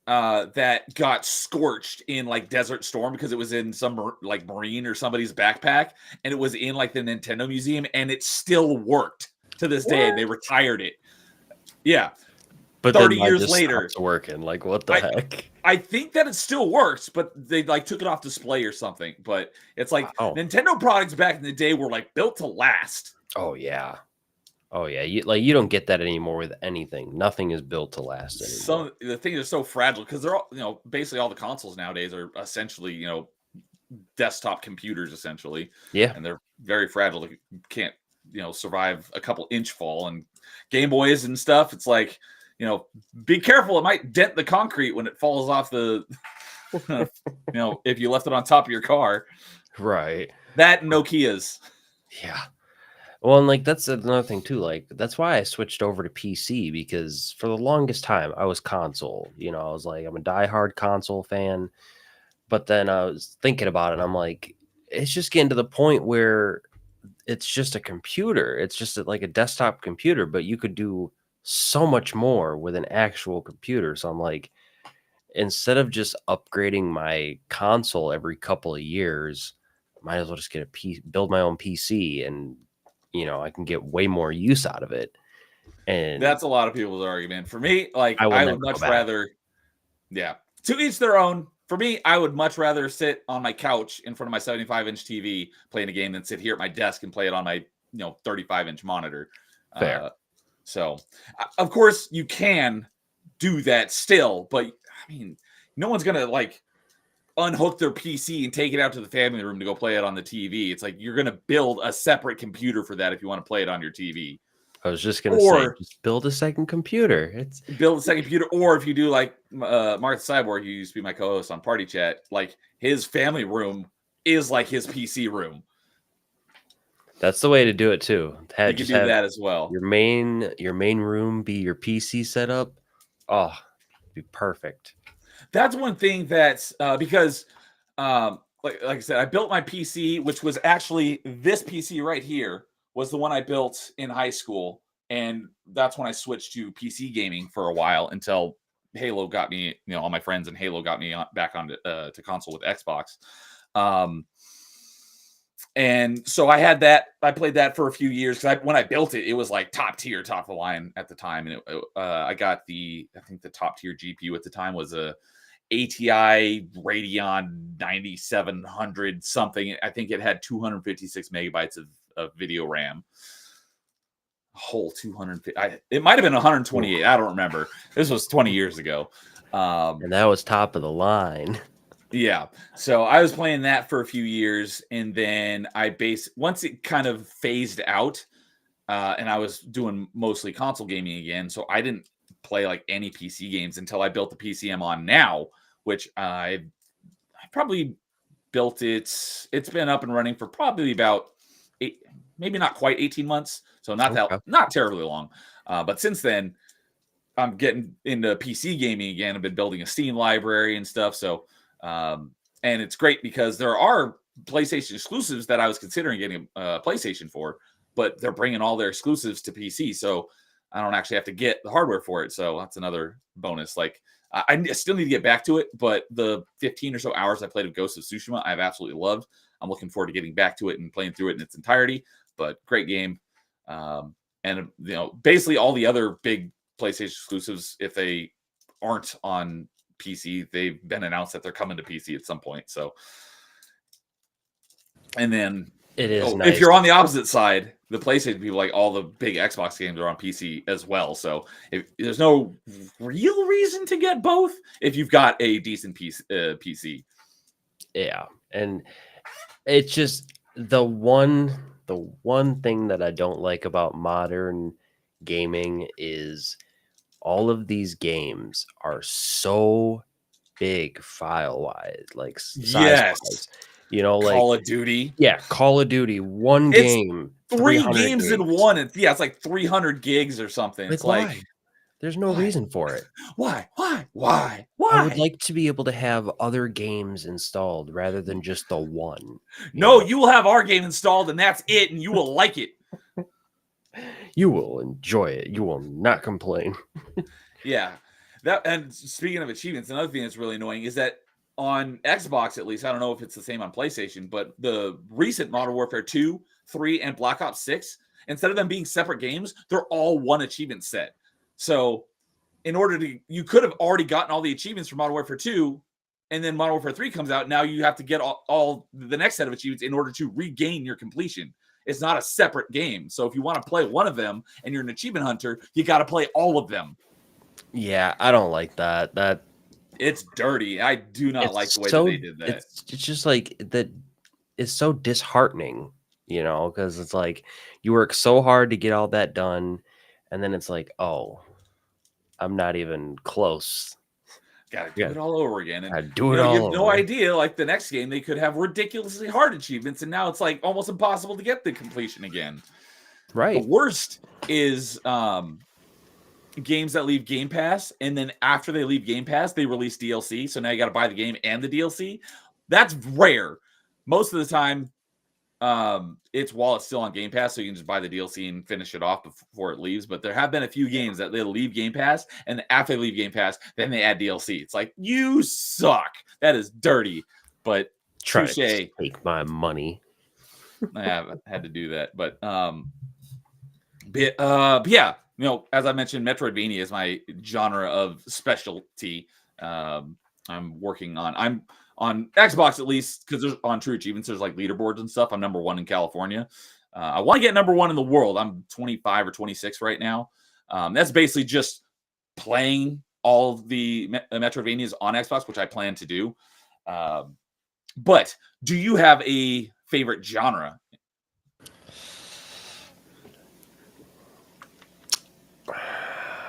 that got scorched in like Desert Storm because it was in some like Marine or somebody's backpack, and it was in like the Nintendo Museum, and it still worked to this day. And they retired it. Yeah, But 30 then mine years just later, stops working. Like, what the heck? I think that it still works, but they like took it off display or something. But it's like Nintendo products back in the day were like built to last. Oh yeah. Oh yeah, you don't get that anymore with anything. Nothing is built to last anymore. The things are so fragile because they're all, basically all the consoles nowadays are essentially, desktop computers essentially. Yeah. And they're very fragile. They can't, survive a couple inch fall. And Game Boys and stuff, it's like, be careful. It might dent the concrete when it falls off the, if you left it on top of your car. Right. That and Nokias. Yeah. Well, and like that's another thing too. Like that's why I switched over to PC, because for the longest time I was console. I was like, I'm a diehard console fan. But then I was thinking about it, and I'm like, it's just getting to the point where it's just a computer. It's just like a desktop computer, but you could do so much more with an actual computer. So I'm like, instead of just upgrading my console every couple of years, might as well just get build my own PC, and I can get way more use out of it. And that's a lot of people's argument. For me, like I would much rather, to each their own. For me, I would much rather sit on my couch in front of my 75-inch TV playing a game than sit here at my desk and play it on my 35-inch monitor. Fair. So, of course, you can do that still, but I mean, no one's gonna like unhook their PC and take it out to the family room to go play it on the TV. It's like you're gonna build a separate computer for that if you want to play it on your TV. I was just gonna say, just build a second computer. Build a second computer, or if you do like Mark the Cyborg, who used to be my co-host on Party Chat, like his family room is like his PC room. That's the way to do it too. You can do that as well. Your main room be your PC setup. Oh, it'd be perfect. That's one thing that's because like I said, I built my PC, which was actually this PC right here was the one I built in high school. And that's when I switched to PC gaming for a while until Halo got me, all my friends and Halo got me back on to console with Xbox. And so I had that. I played that for a few years because when I built it, it was like top tier, top of the line at the time. And I got I think the top tier GPU at the time was a ATI Radeon 9700 something. I think it had 256 megabytes of video RAM. A whole 250. It might have been 128. I don't remember. This was 20 years ago. And that was top of the line. Yeah. So I was playing that for a few years, and then once it kind of phased out, and I was doing mostly console gaming again. So I didn't play like any PC games until I built the PC I'm on now, which I probably built it. It's been up and running for probably about maybe not quite 18 months. So not terribly long. But since then, I'm getting into PC gaming again. I've been building a Steam library and stuff. So, and it's great because there are PlayStation exclusives that I was considering getting a PlayStation for, but they're bringing all their exclusives to PC. So I don't actually have to get the hardware for it. So that's another bonus. Like I still need to get back to it, but the 15 or so hours I played of Ghost of Tsushima, I've absolutely loved. I'm looking forward to getting back to it and playing through it in its entirety, but great game. And basically all the other big PlayStation exclusives, if they aren't on PC, they've been announced that they're coming to PC at some point. So, and then it is nice. If you're on the opposite side, the PlayStation people, like all the big Xbox games are on PC as well. So there's no real reason to get both if you've got a decent PC. Yeah, and it's just the one thing that I don't like about modern gaming is all of these games are so big file-wise, like size-wise. Like Call of Duty. Yeah, Call of Duty, one game. 3 games in one. It's like 300 gigs or something. It's like there's no reason for it. Why? I would like to be able to have other games installed rather than just the one. You will have our game installed and that's it, and you will like it. You will enjoy it. You will not complain. Yeah. That and speaking of achievements, another thing that's really annoying is that on Xbox, at least, I don't know if it's the same on PlayStation, but the recent Modern Warfare 2, 3, and Black Ops 6, instead of them being separate games, they're all one achievement set. So in order to, you could have already gotten all the achievements from Modern Warfare 2, and then Modern Warfare 3 comes out. Now you have to get all the next set of achievements in order to regain your completion. It's not a separate game. So if you want to play one of them and you're an achievement hunter, you got to play all of them. Yeah, I don't like that. It's dirty. I do not like the way that they did that. It's just like that. It's so disheartening, because it's like you work so hard to get all that done, and then it's like, oh, I'm not even close. Gotta do it all over again. And do it all you have no idea, like the next game, they could have ridiculously hard achievements, and now it's like almost impossible to get the completion again. Right. The worst is games that leave Game Pass, and then after they leave Game Pass, they release DLC. So now you got to buy the game and the DLC. That's rare. Most of the time, it's while it's still on Game Pass, so you can just buy the DLC and finish it off before it leaves. But there have been a few games that they'll leave Game Pass, and after they leave Game Pass, then they add DLC. It's like, you suck. That is dirty. But Try touche. to take my money. I haven't had to do that, but yeah, as I mentioned, Metroidvania is my genre of specialty. I'm on Xbox, at least, because there's on True Achievements, there's like leaderboards and stuff. I'm number 1 in California. I want to get number 1 in the world. I'm 25 or 26 right now. That's basically just playing all of the Metroidvanias on Xbox, which I plan to do. But do you have a favorite genre?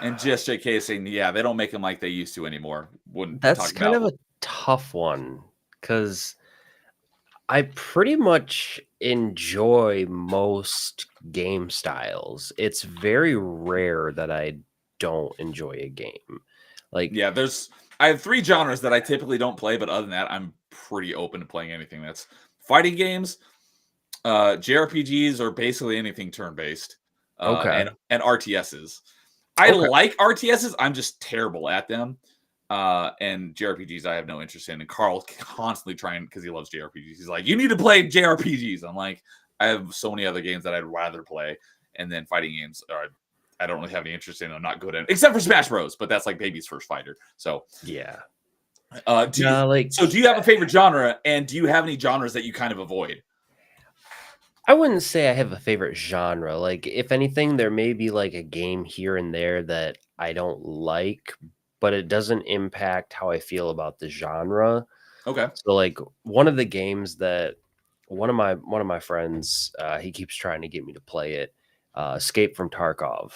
And GSJK is saying, yeah, they don't make them like they used to anymore. That's kind of a tough one, because I pretty much enjoy most game styles. It's very rare that I don't enjoy a game. Like, yeah, I have 3 genres that I typically don't play, but other than that, I'm pretty open to playing anything. That's fighting games, JRPGs, or basically anything turn-based. Okay. And RTSs. I like RTSs. I'm just terrible at them. And JRPGs, I have no interest in. And Carl constantly trying, because he loves JRPGs. He's like, you need to play JRPGs. I'm like, I have so many other games that I'd rather play. And then fighting games, I don't really have any interest in. I'm not good at, except for Smash Bros. But that's like baby's first fighter. So yeah. do you have a favorite genre? And do you have any genres that you kind of avoid? I wouldn't say I have a favorite genre. Like, if anything, there may be like a game here and there that I don't like, but it doesn't impact how I feel about the genre. Okay. So like one of the games that one of my friends, he keeps trying to get me to play it, Escape from Tarkov.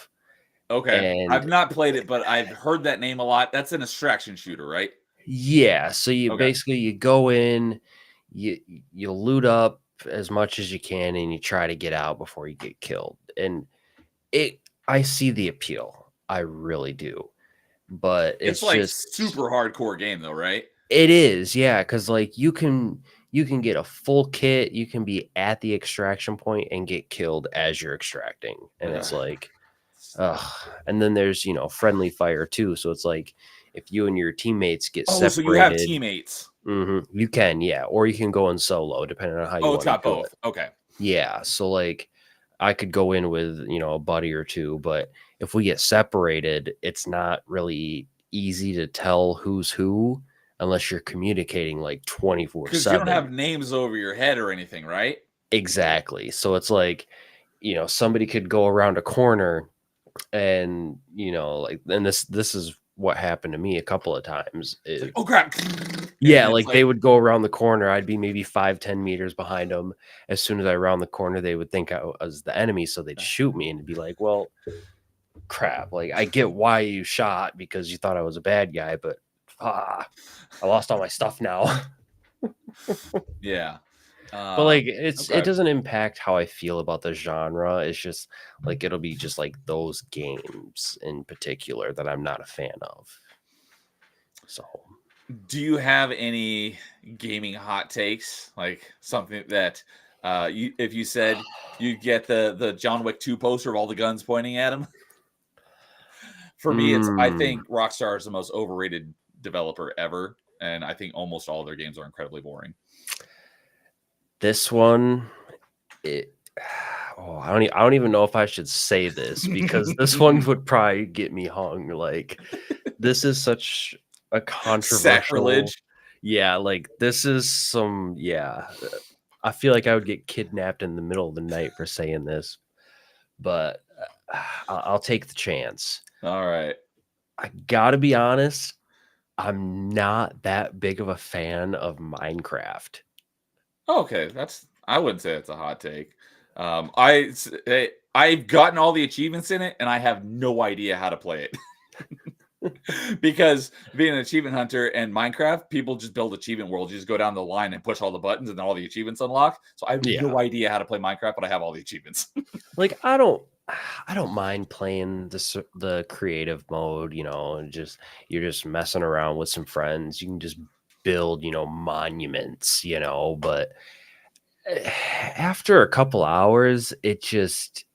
Okay. And I've not played it, but I've heard that name a lot. That's an extraction shooter, right? yeah, so you basically you go in, you loot up as much as you can, and you try to get out before you get killed. And I see the appeal. I really do. But it's like just super hardcore game though, right? It is, yeah, because like you can get a full kit, you can be at the extraction point and get killed as you're extracting. And it's like, and then there's friendly fire too. So it's like if you and your teammates get separated. So you have teammates. You can, yeah, or you can go in solo, depending on how you want it's got to do both. it. Okay. Yeah, so like I could go in with a buddy or two, but if we get separated, it's not really easy to tell who's who unless you're communicating like 24/7. Because you don't have names over your head or anything, right? Exactly. So it's like somebody could go around a corner, and and this is what happened to me a couple of times. Like, oh crap. Yeah, like they would go around the corner. I'd be maybe 5-10 meters behind them. As soon as I round the corner, they would think I was the enemy, so they'd shoot me and be like, well, crap. Like, I get why you shot because you thought I was a bad guy, but I lost all my stuff now. Yeah. But like it doesn't impact how I feel about the genre. It's just like it'll be just like those games in particular that I'm not a fan of. So do you have any gaming hot takes? Like something that if you said you get the John Wick 2 poster of all the guns pointing at him For me, I think Rockstar is the most overrated developer ever, and I think almost all their games are incredibly boring. This one, I don't even know if I should say this because this one would probably get me hung. Like, this is such a controversial sacrilege. Yeah, like this is some I feel like I would get kidnapped in the middle of the night for saying this, but I'll take the chance. All right. I gotta be honest, I'm not that big of a fan of Minecraft. Okay, I wouldn't say it's a hot take. I've gotten all the achievements in it, and I have no idea how to play it. Because being an achievement hunter and Minecraft, people just build achievement worlds. You just go down the line and push all the buttons, and then all the achievements unlock. So I have no idea how to play Minecraft, but I have all the achievements. Like, I don't mind playing the creative mode, and you're just messing around with some friends. You can just build, monuments, but after a couple hours, it gets,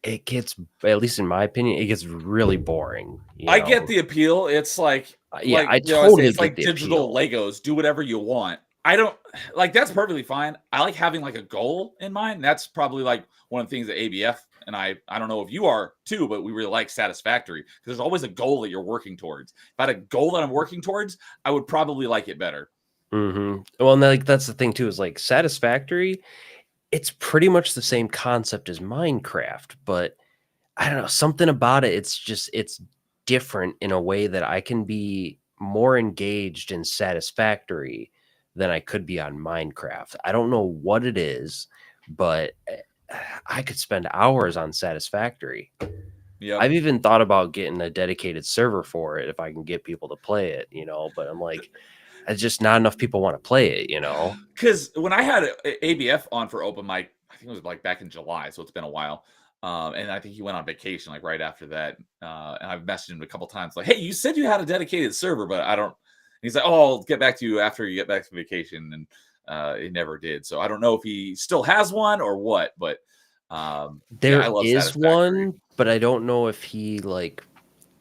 at least in my opinion, it gets really boring. I get the appeal. It's like, I totally it's like digital Legos. Do whatever you want. I don't like that's perfectly fine. I like having like a goal in mind. That's probably like one of the things that ABF and I don't know if you are too, but we really like Satisfactory because there's always a goal that you're working towards. If I had a goal that I'm working towards, I would probably like it better. Well, and like that's the thing too, is like Satisfactory, it's pretty much the same concept as Minecraft, but I don't know, something about it, it's different in a way that I can be more engaged in Satisfactory than I could be on Minecraft. I don't know what it is, but I could spend hours on Satisfactory. Yeah, I've even thought about getting a dedicated server for it if I can get people to play it, but I'm like, it's just not enough people want to play it, Because when I had ABF on for open mic, I think it was like back in July, so it's been a while. And I think he went on vacation like right after that. And I've messaged him a couple times, like, "Hey, you said you had a dedicated server, but I don't." He's like, "Oh, I'll get back to you after you get back from vacation," and he never did. So I don't know if he still has one or what, but there is one, but I don't know if he like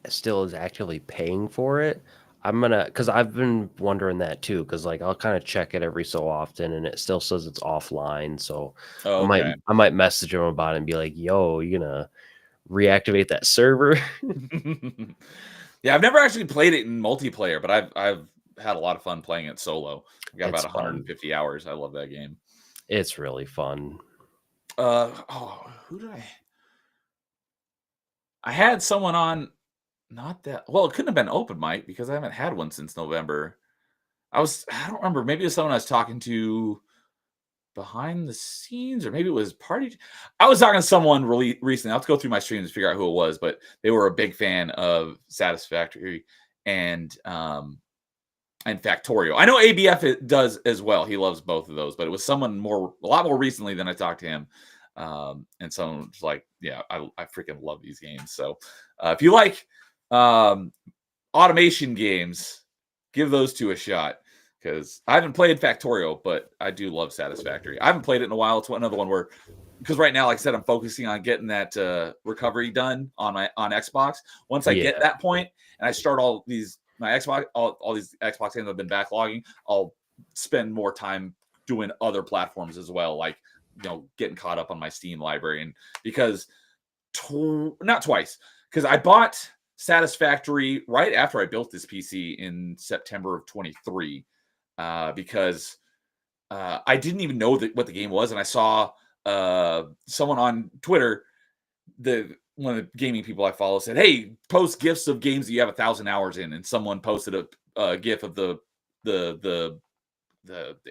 still is actively paying for it. Because I've been wondering that too, because like I'll kind of check it every so often and it still says it's offline. So I might message him about it and be like, "Yo, you gonna reactivate that server?" Yeah, I've never actually played it in multiplayer, but I've had a lot of fun playing it solo. I got about 150 hours. I love that game. It's really fun. Who did I had someone on. Not that well, it couldn't have been open mic because I haven't had one since November. I don't remember. Maybe it was someone I was talking to behind the scenes, or maybe it was party. I was talking to someone really recently. I'll have to go through my streams to figure out who it was, but they were a big fan of Satisfactory and Factorio. I know ABF does as well. He loves both of those, but it was someone a lot more recently than I talked to him. And someone was like, "Yeah, I freaking love these games." So if you like automation games, give those two a shot, because I haven't played Factorio, but I do love Satisfactory. I haven't played it in a while. It's another one where, because right now, like I said, I'm focusing on getting that recovery done on Xbox. Once I get that point and I start all these Xbox games I've been backlogging, I'll spend more time doing other platforms as well, like getting caught up on my Steam library. And because not twice, because I bought Satisfactory right after I built this PC in September of 23, because I didn't even know what the game was, and I saw someone on Twitter, one of the gaming people I follow, said, "Hey, post gifs of games that you have 1,000 hours in," and someone posted a gif of the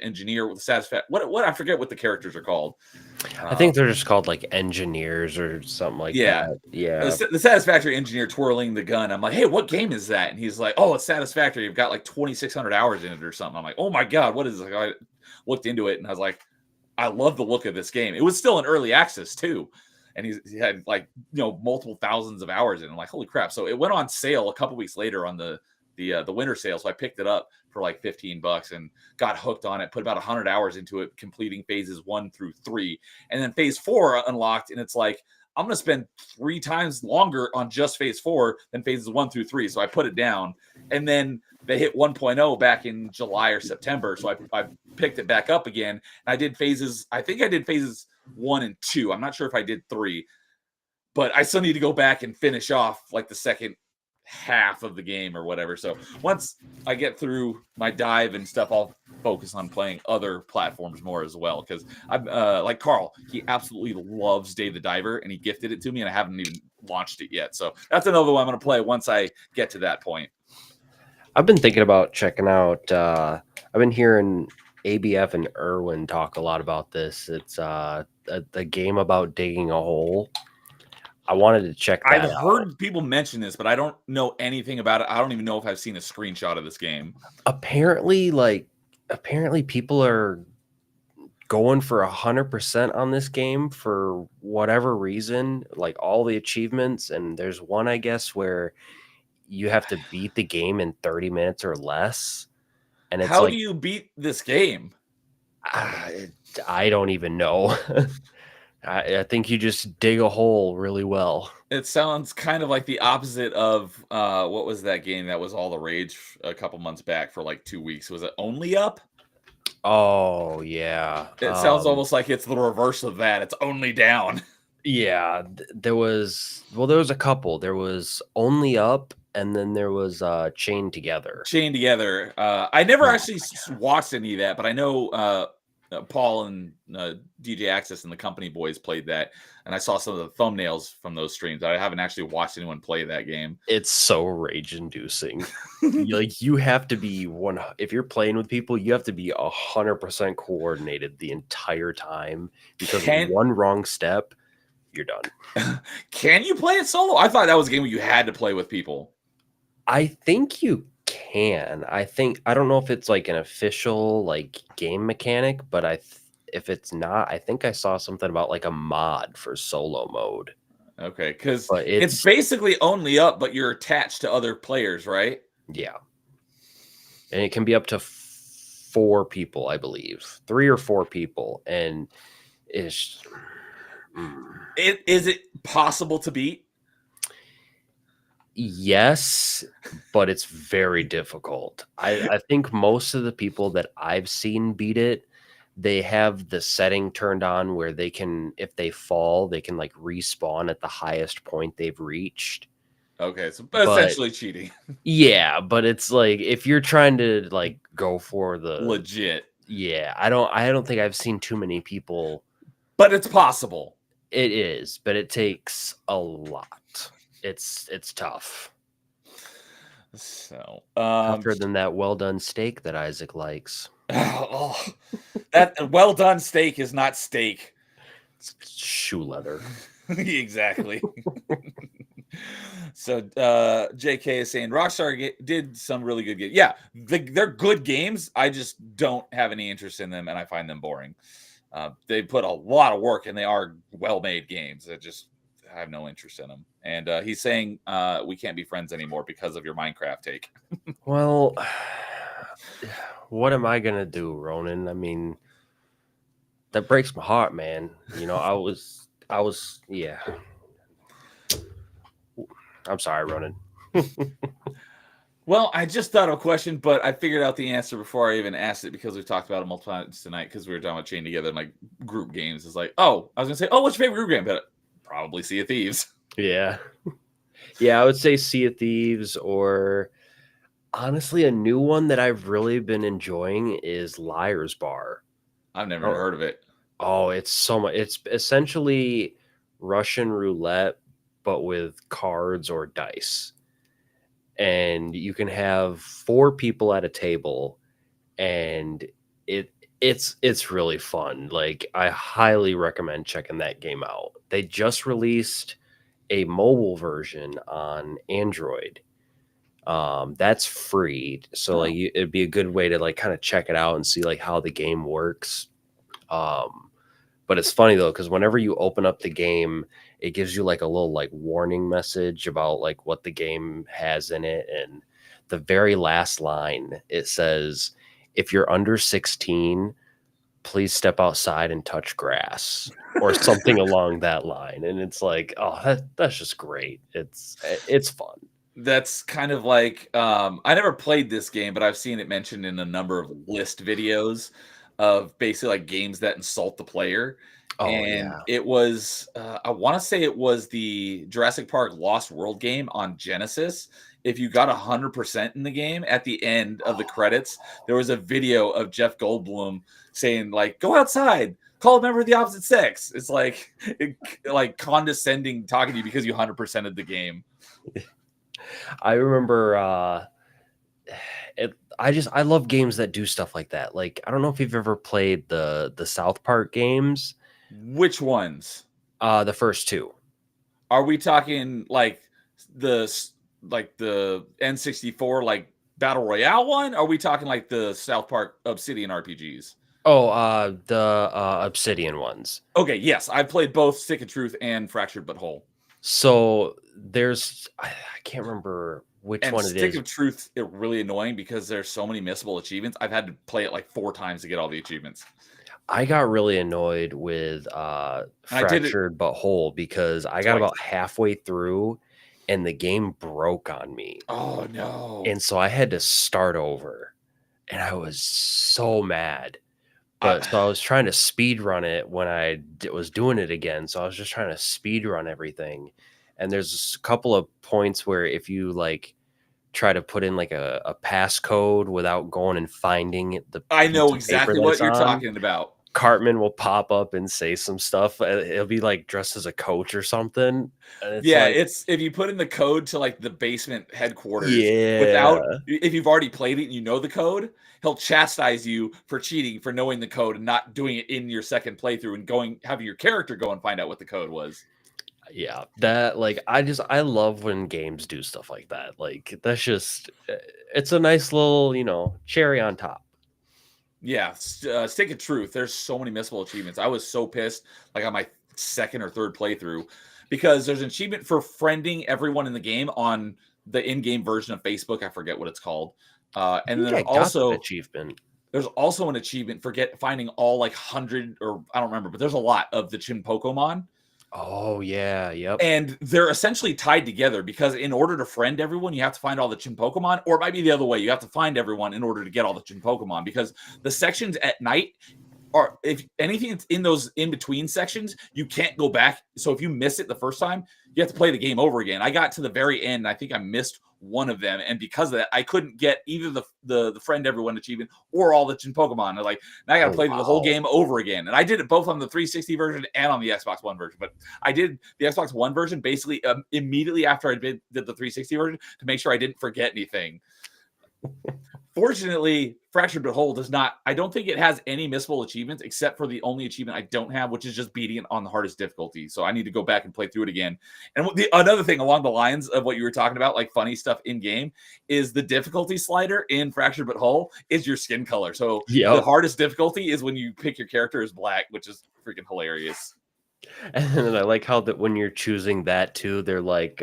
engineer with the Satisfactory. What I forget what the characters are called. I think they're just called like engineers or something like that. Yeah. The Satisfactory engineer twirling the gun. I'm like, "Hey, what game is that?" And he's like, "Oh, it's Satisfactory. You've got like 2,600 hours in it or something." I'm like, "Oh my God, what is this?" I looked into it and I was like, I love the look of this game. It was still in early access too. And he had like, multiple thousands of hours in it. I'm like, holy crap. So it went on sale a couple weeks later on the winter sale. So I picked it up for like $15 and got hooked on it, put about 100 hours into it, completing phases 1 through 3. And then phase 4 unlocked. And it's like, I'm going to spend 3 times longer on just phase 4 than phases 1 through 3. So I put it down. And then they hit 1.0 back in July or September. So I picked it back up again. And I did phases, I think I did phases 1 and 2. I'm not sure if I did 3, but I still need to go back and finish off like the second half of the game or whatever. So once I get through my dive and stuff, I'll focus on playing other platforms more as well. Because I'm like Carl, he absolutely loves Dave the Diver, and he gifted it to me, and I haven't even launched it yet. So that's another one I'm going to play once I get to that point. I've been thinking about checking out. I've been hearing ABF and Irwin talk a lot about this. It's a game about digging a hole. I wanted to check that I've out. heard people mention this, but I don't know anything about it. I don't even know if I've seen a screenshot of this game. Apparently people are going for 100% on this game for whatever reason, like all the achievements. And there's one, I guess, where you have to beat the game in 30 minutes or less. And it's how do you beat this game? I don't even know. I think you just dig a hole really well. It sounds kind of like the opposite of what was that game that was all the rage a couple months back for like 2 weeks? Was it Only Up? Oh yeah. It sounds almost like it's the reverse of that. It's Only Down. Yeah, there was a couple. There was Only Up, and then there was Chained Together. Chained Together. I never actually watched any of that, but I know Paul and DJ Access and the Company Boys played that, and I saw some of the thumbnails from those streams. I haven't actually watched anyone play that game. It's so rage-inducing. Like, you have to be if you're playing with people, you have to be 100% coordinated the entire time, because one wrong step, you're done. Can you play it solo? I thought that was a game where you had to play with people. I think you can. I don't know if it's like an official like game mechanic, but if it's not, I think I saw something about like a mod for solo mode. Okay, because it's basically Only Up, but you're attached to other players, right? Yeah, and it can be up to 4 people, I believe, 3 or 4 people, and is it possible to beat? Yes, but it's very difficult. I think most of the people that I've seen beat it, they have the setting turned on where they can, if they fall, they can like respawn at the highest point they've reached. Okay, so essentially cheating. Yeah, but it's like if you're trying to like go for the legit. Yeah, I don't think I've seen too many people. But it's possible. It is, but it takes a lot. It's tough. So tougher than that well done steak that Isaac likes. Oh, that well done steak is not steak. It's shoe leather. Exactly. So JK is saying Rockstar did some really good games. Yeah, they're good games. I just don't have any interest in them, and I find them boring. They put a lot of work, and they are well-made games. I have no interest in them. And he's saying we can't be friends anymore because of your Minecraft take. Well, what am I going to do, Ronan? I mean, that breaks my heart, man. You know, I was, yeah. I'm sorry, Ronan. Well, I just thought of a question, but I figured out the answer before I even asked it because we've talked about it multiple times tonight because we were talking about Chained Together and like group games. It's like, oh, I was going to say, oh, what's your favorite group game? But probably Sea of Thieves. Yeah. Yeah, I would say Sea of Thieves, or honestly, a new one that I've really been enjoying is Liar's Bar. I've never heard of it. Oh, it's so much. It's essentially Russian roulette, but with cards or dice. And you can have 4 people at a table, and it's really fun. Like, I highly recommend checking that game out. They just released a mobile version on Android. That's free, so like it'd be a good way to like kind of check it out and see like how the game works. But it's funny though, because whenever you open up the game, it gives you like a little like warning message about like what the game has in it, and the very last line, it says, if you're under 16, please step outside and touch grass or something along that line. And it's like, oh, that's just great. It's fun. That's kind of like I never played this game, but I've seen it mentioned in a number of list videos of basically like games that insult the player. Oh And yeah. it was I want to say it was the Jurassic Park Lost World game on Genesis. If you got 100% in the game, at the end of the credits, there was a video of Jeff Goldblum saying like, "Go outside, call a member of the opposite sex." It's like like condescending talking to you because you 100%ed the game. I remember I love games that do stuff like that. Like, I don't know if you've ever played the South Park games. Which ones? The first two. Are we talking like the the N64 like battle royale one? Are we talking like the South Park Obsidian RPGs? Oh, the Obsidian ones. Okay, yes, I played both Stick of Truth and Fractured But Whole. So there's I can't remember which And one it Stick is. of Truth is really annoying because there's so many missable achievements. I've had to play it like 4 times to get all the achievements. I got really annoyed with I did it Fractured But Whole because I got twice. about halfway through and the game broke on me. Oh no. And so I had to start over. And I was so mad. I- But so I was trying to speed run it when I was doing it again. So I was just trying to speed run everything. And there's a couple of points where if you like try to put in like a passcode without going and finding the I piece know of paper exactly that what it's you're on, talking about. Cartman will pop up and say some stuff. It'll be like dressed as a coach or something. And it's Yeah, like, it's if you put in the code to like the basement headquarters yeah, without if you've already played it and you know the code, he'll chastise you for cheating for knowing the code and not doing it in your second playthrough and going having your character go and find out what the code was. yeah. That like I love when games do stuff like that. Like that's just it's a nice little, cherry on top. Yeah, Stick of Truth. There's so many missable achievements. I was so pissed, like on my second or third playthrough, because there's an achievement for friending everyone in the game on the in-game version of Facebook. I forget what it's called. And then I got that achievement. there's also an achievement for finding all like 100 or I don't remember, but there's a lot of the Chin Pokemon. Oh yeah, yep. And they're essentially tied together because in order to friend everyone, you have to find all the Chin Pokemon, or it might be the other way. You have to find everyone in order to get all the Chin Pokemon because the sections at night are, if anything in those in between sections, you can't go back. So if you miss it the first time, you have to play the game over again. I got to the very end. I think I missed one of them. And because of that, I couldn't get either the friend everyone achievement or all the Chin Pokemon. They're like, now I got to play the whole game over again. And I did it both on the 360 version and on the Xbox One version. But I did the Xbox One version basically immediately after I did the 360 version to make sure I didn't forget anything. Fortunately, Fractured But Whole does not. I don't think it has any missable achievements except for the only achievement I don't have, which is just beating it on the hardest difficulty. So I need to go back and play through it again. And another thing along the lines of what you were talking about, like funny stuff in game, is the difficulty slider in Fractured But Whole is your skin color. So the hardest difficulty is when you pick your character as black, which is freaking hilarious. And then I like how that when you're choosing that too, they're like,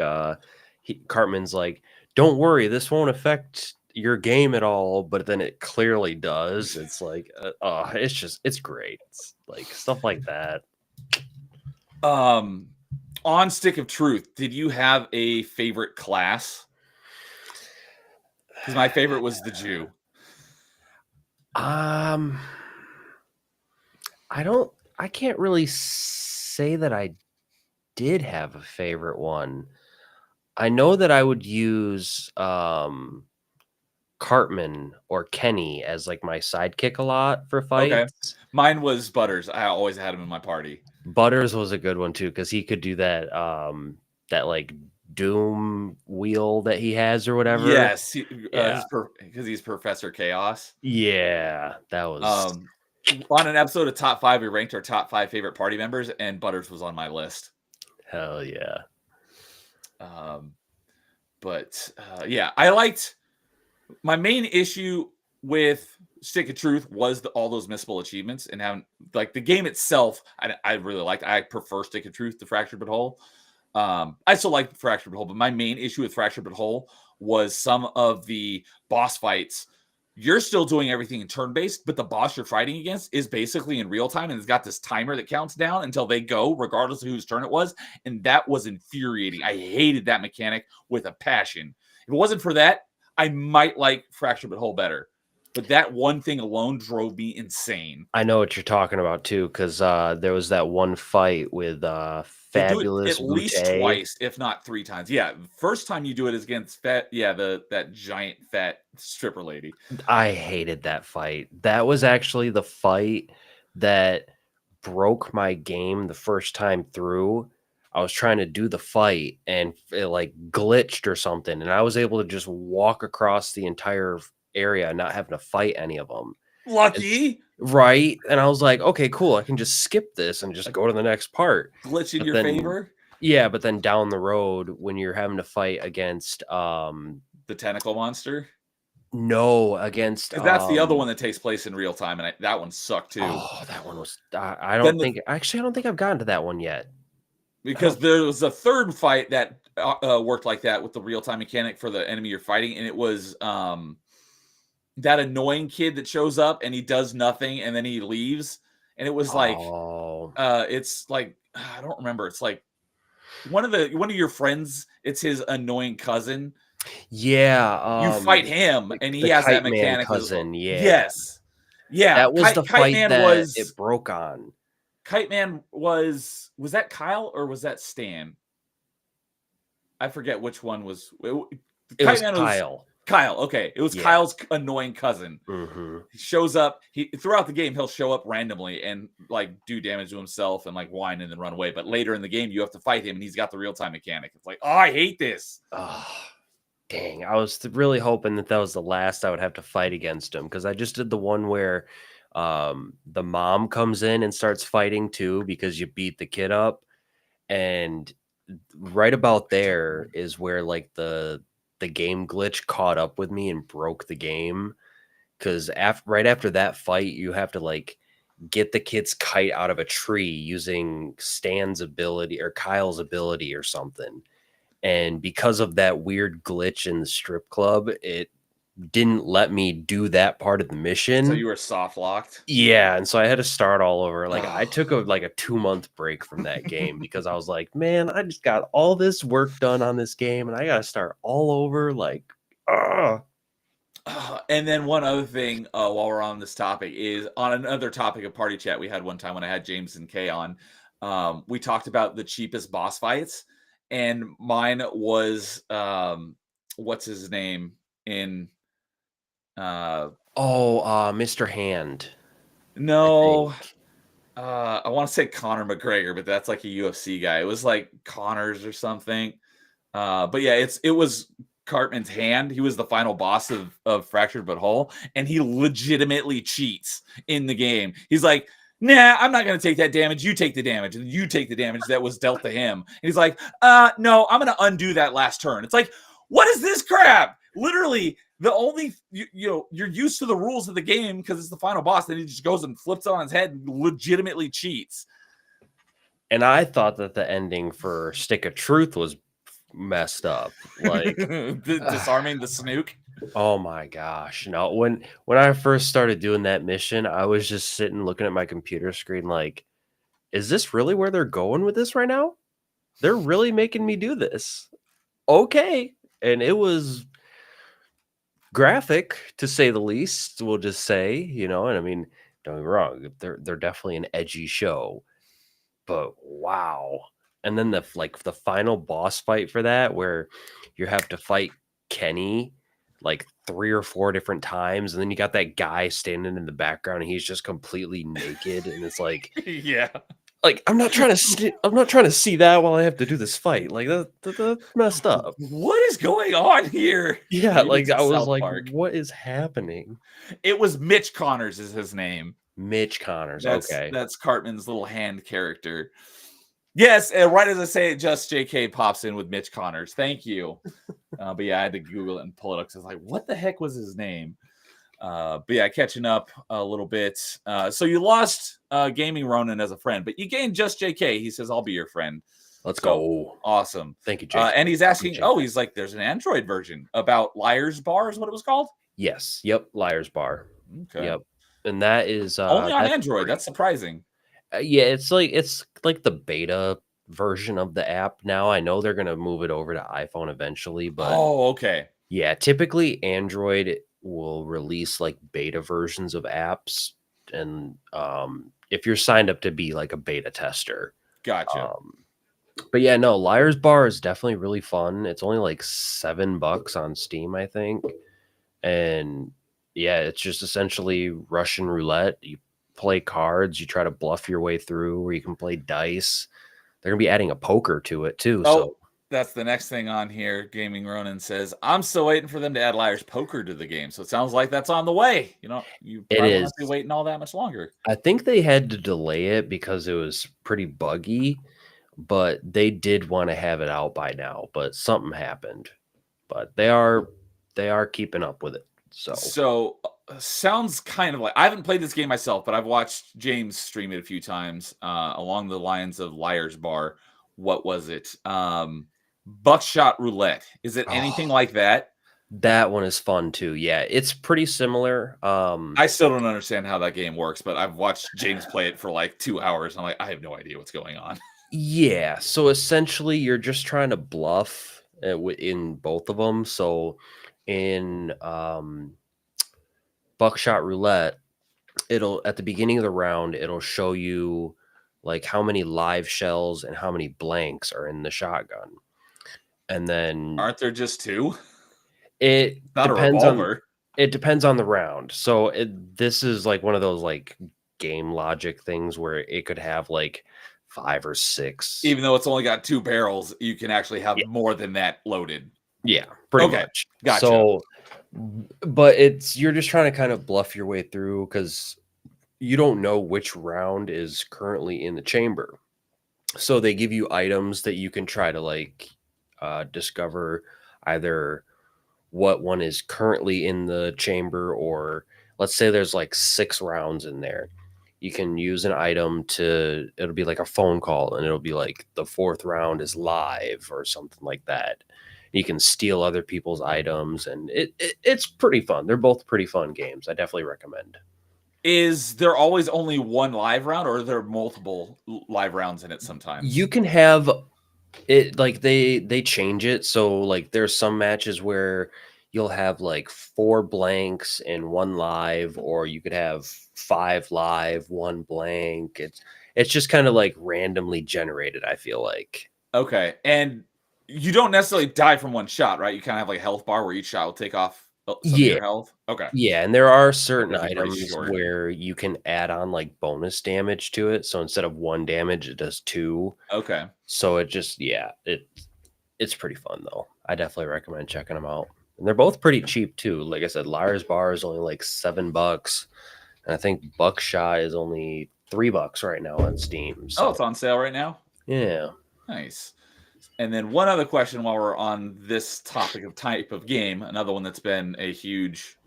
Cartman's like, "Don't worry, this won't affect your game at all," but then it clearly does. It's like, it's great. It's like stuff like that. On Stick of Truth, did you have a favorite class? Because my favorite was the Jew. I can't really say that I did have a favorite one. I know that I would use Cartman or Kenny as like my sidekick a lot for fights. Okay. Mine was Butters. I always had him in my party. Butters was a good one too because he could do that that like doom wheel that he has or whatever. Yes, because he's Professor Chaos. Yeah, that was on an episode of Top 5. We ranked our top 5 favorite party members, and Butters was on my list. Hell yeah. Yeah, I liked. My main issue with Stick of Truth was all those missable achievements and having like the game itself. I really liked. I prefer Stick of Truth to Fractured But Whole. I still like Fractured But Whole, but my main issue with Fractured But Whole was some of the boss fights you're still doing everything in turn-based, but the boss you're fighting against is basically in real time, and it's got this timer that counts down until they go, regardless of whose turn it was. And that was infuriating. I hated that mechanic with a passion. If it wasn't for that, I might like Fractured But Whole better. But that one thing alone drove me insane. I know what you're talking about too, because there was that one fight with They do Fabulous it at least Butte. twice, if not 3 times. Yeah, first time you do it is against that giant fat stripper lady. I hated that fight. That was actually the fight that broke my game the first time through. I was trying to do the fight and it like glitched or something, and I was able to just walk across the entire area, not having to fight any of them. Lucky. Right. And I was like, okay, cool. I can just skip this and just go to the next part. Glitch in But your then- favor. Yeah, but then down the road when you're having to fight against The tentacle monster. against 'Cause that's the other one that takes place in real time, and that one sucked too. Oh, that one was I Then don't think actually I don't think I've gotten to that one yet. Because there was a third fight that worked like that with the real time mechanic for the enemy you're fighting, and it was that annoying kid that shows up and he does nothing and then he leaves, and it was like it's like I don't remember. It's like one of your friends. It's his annoying cousin. Yeah, You fight him, and he the has that Kite Man mechanic. cousin, yeah. Yes. Yeah. That was the Kite fight Man that it broke on. Kite Man was that Kyle or was that Stan? I forget which one was. It was Man Kyle. Kyle, okay. It was Yeah. Kyle's annoying cousin. Mm-hmm. He shows up. Throughout the game, he'll show up randomly and like do damage to himself and like whine and then run away. But later in the game, you have to fight him, and he's got the real time mechanic. It's like, oh, I hate this. Oh, dang. I was really hoping that was the last I would have to fight against him, because I just did the one where the mom comes in and starts fighting too because you beat the kid up. And right about there is where like the game glitch caught up with me and broke the game, because right after that fight you have to like get the kid's kite out of a tree using Stan's ability or Kyle's ability or something. And because of that weird glitch in the strip club, it didn't let me do that part of the mission. So you were soft locked. Yeah, and so I had to start all over. Like I took a 2-month break from that game because I was like, man, I just got all this work done on this game and I got to start all over. Like, And then one other thing, while we're on this topic, is on another topic of party chat we had one time when I had James and Kay on. We talked about the cheapest boss fights, and mine was what's his name in Mr. Hand. No, I want to say Conor McGregor, but that's like a UFC guy. It was like Connors or something. But yeah, it was Cartman's hand. He was the final boss of Fractured But Whole, and he legitimately cheats in the game. He's like, nah, I'm not going to take that damage. You take the damage, and you take the damage that was dealt to him. And he's like, no, I'm going to undo that last turn. It's like, what is this crap? Literally, the only, you're used to the rules of the game because it's the final boss. Then he just goes and flips it on his head and legitimately cheats. And I thought that the ending for Stick of Truth was messed up. Like disarming the snook. Oh my gosh. No, when I first started doing that mission, I was just sitting looking at my computer screen like, is this really where they're going with this right now? They're really making me do this. Okay. And it was graphic, to say the least, we'll just say, and I mean, don't get me wrong, they're definitely an edgy show. But wow. And then the final boss fight for that, where you have to fight Kenny like 3 or 4 different times, and then you got that guy standing in the background and he's just completely naked, and it's like, yeah, like I'm not trying to see that while I have to do this fight. Like that's messed up. What is going on here? Yeah, Maybe like it's I was South like, Park. what is happening? It was Mitch Connors is his name. Mitch Connors. Okay, that's Cartman's little hand character. Yes, and right as I say it, just JK pops in with Mitch Connors. Thank you. But yeah, I had to Google it and pull it up because I was like, what the heck was his name? But yeah, catching up a little bit. So you lost Gaming Ronin as a friend, but you gained just JK. He says, I'll be your friend. Let's So, go. awesome. Thank you, Jake. And he's asking, Appreciate that. he's like, there's an Android version about Liar's Bar is what it was called? Yes. Yep. Liar's Bar. Okay. Yep. And that is Only on that's Android. free. That's surprising. Yeah, it's like the beta version of the app now. I know they're gonna move it over to iPhone eventually, but Oh, okay. yeah, typically Android will release like beta versions of apps, and if you're signed up to be like a beta tester. Gotcha. But yeah, no, Liar's Bar is definitely really fun. It's only like $7 on Steam, I think. And yeah, it's just essentially Russian roulette. You play cards, you try to bluff your way through, or you can play dice. They're gonna be adding a poker to it too. Oh, So that's the next thing on here. Gaming Ronin says, I'm still waiting for them to add Liar's Poker to the game. So it sounds like that's on the way. You know, you It probably is. won't be waiting all that much longer. I think they had to delay it because it was pretty buggy, but they did want to have it out by now, but something happened. But they are keeping up with it. So Sounds kind of like I haven't played this game myself, but I've watched James stream it a few times along the lines of Liar's Bar. What was it? Buckshot Roulette. Is it anything like that? that one is fun too. Yeah, it's pretty similar. I still don't understand how that game works, but I've watched James play it for like 2 hours. I'm like, I have no idea what's going on. Yeah, so essentially you're just trying to bluff in both of them. So in Buckshot Roulette, it'll at the beginning of the round, it'll show you like how many live shells and how many blanks are in the shotgun. And then Aren't there just two? it Not a depends revolver. it depends on the round. So this is like one of those like game logic things where it could have like 5 or 6. Even though it's only got 2 barrels, you can actually have Yeah. more than that loaded. Yeah, pretty Okay, much. gotcha. So, but you're just trying to kind of bluff your way through because you don't know which round is currently in the chamber. So they give you items that you can try to like discover either what one is currently in the chamber, or let's say there's like 6 rounds in there. You can use an item it'll be like a phone call and it'll be like the 4th round is live or something like that. You can steal other people's items and it's pretty fun. They're both pretty fun games. I definitely recommend. Is there always only one live round, or are there multiple live rounds in it sometimes? You can have it like they change it. So like there's some matches where you'll have like 4 blanks and 1 live, or you could have 5 live, 1 blank. It's just kind of like randomly generated, I feel like. Okay. And you don't necessarily die from one shot, right? You kind of have like a health bar where each shot will take off some of Yeah. your health. Okay. Yeah, and there are certain Those are pretty items short. where you can add on like bonus damage to it. So instead of 1 damage, it does 2. Okay. So it just it's pretty fun though. I definitely recommend checking them out. And they're both pretty cheap too. Like I said, Liar's Bar is only like $7, and I think Buckshot is only $3 right now on Steam. So It's on sale right now. yeah. Nice. And then one other question while we're on this topic of type of game, another one that's been a huge.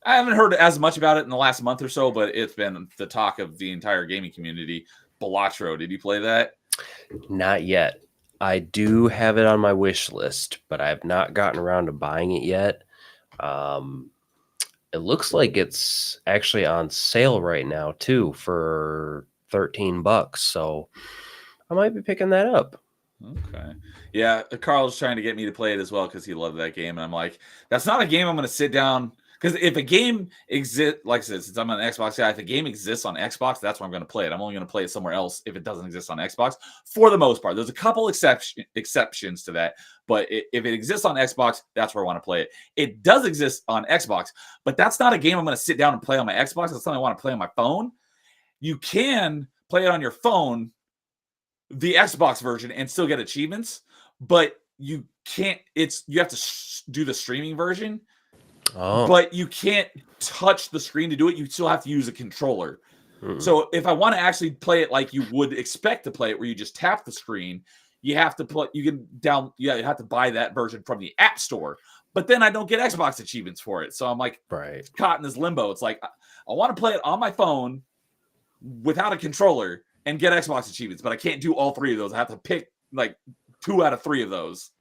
I haven't heard as much about it in the last month or so, but it's been the talk of the entire gaming community. Balatro, did you play that? Not yet. I do have it on my wish list, but I have not gotten around to buying it yet. It looks like it's actually on sale right now too for $13. So I might be picking that up. Okay. Yeah, Carl's trying to get me to play it as well because he loved that game. And I'm like, that's not a game I'm going to sit down. Because if a game exists, like I said, since I'm an Xbox guy, if a game exists on Xbox, that's where I'm going to play it. I'm only going to play it somewhere else if it doesn't exist on Xbox, for the most part. There's a couple exceptions to that, but if it exists on Xbox, that's where I want to play it. It does exist on Xbox, but that's not a game I'm going to sit down and play on my Xbox. That's something I want to play on my phone. You can play it on your phone, the Xbox version, and still get achievements, but you can't. You have to do the streaming version. Oh, But you can't touch the screen to do it. You still have to use a controller. So if I want to actually play it like you would expect to play it, where you just tap the screen, you have to play. You have to buy that version from the App Store. But then I don't get Xbox achievements for it. So I'm like right. caught in this limbo. It's like I want to play it on my phone without a controller and get Xbox achievements, but I can't do all 3 of those. I have to pick like 2 out of 3 of those.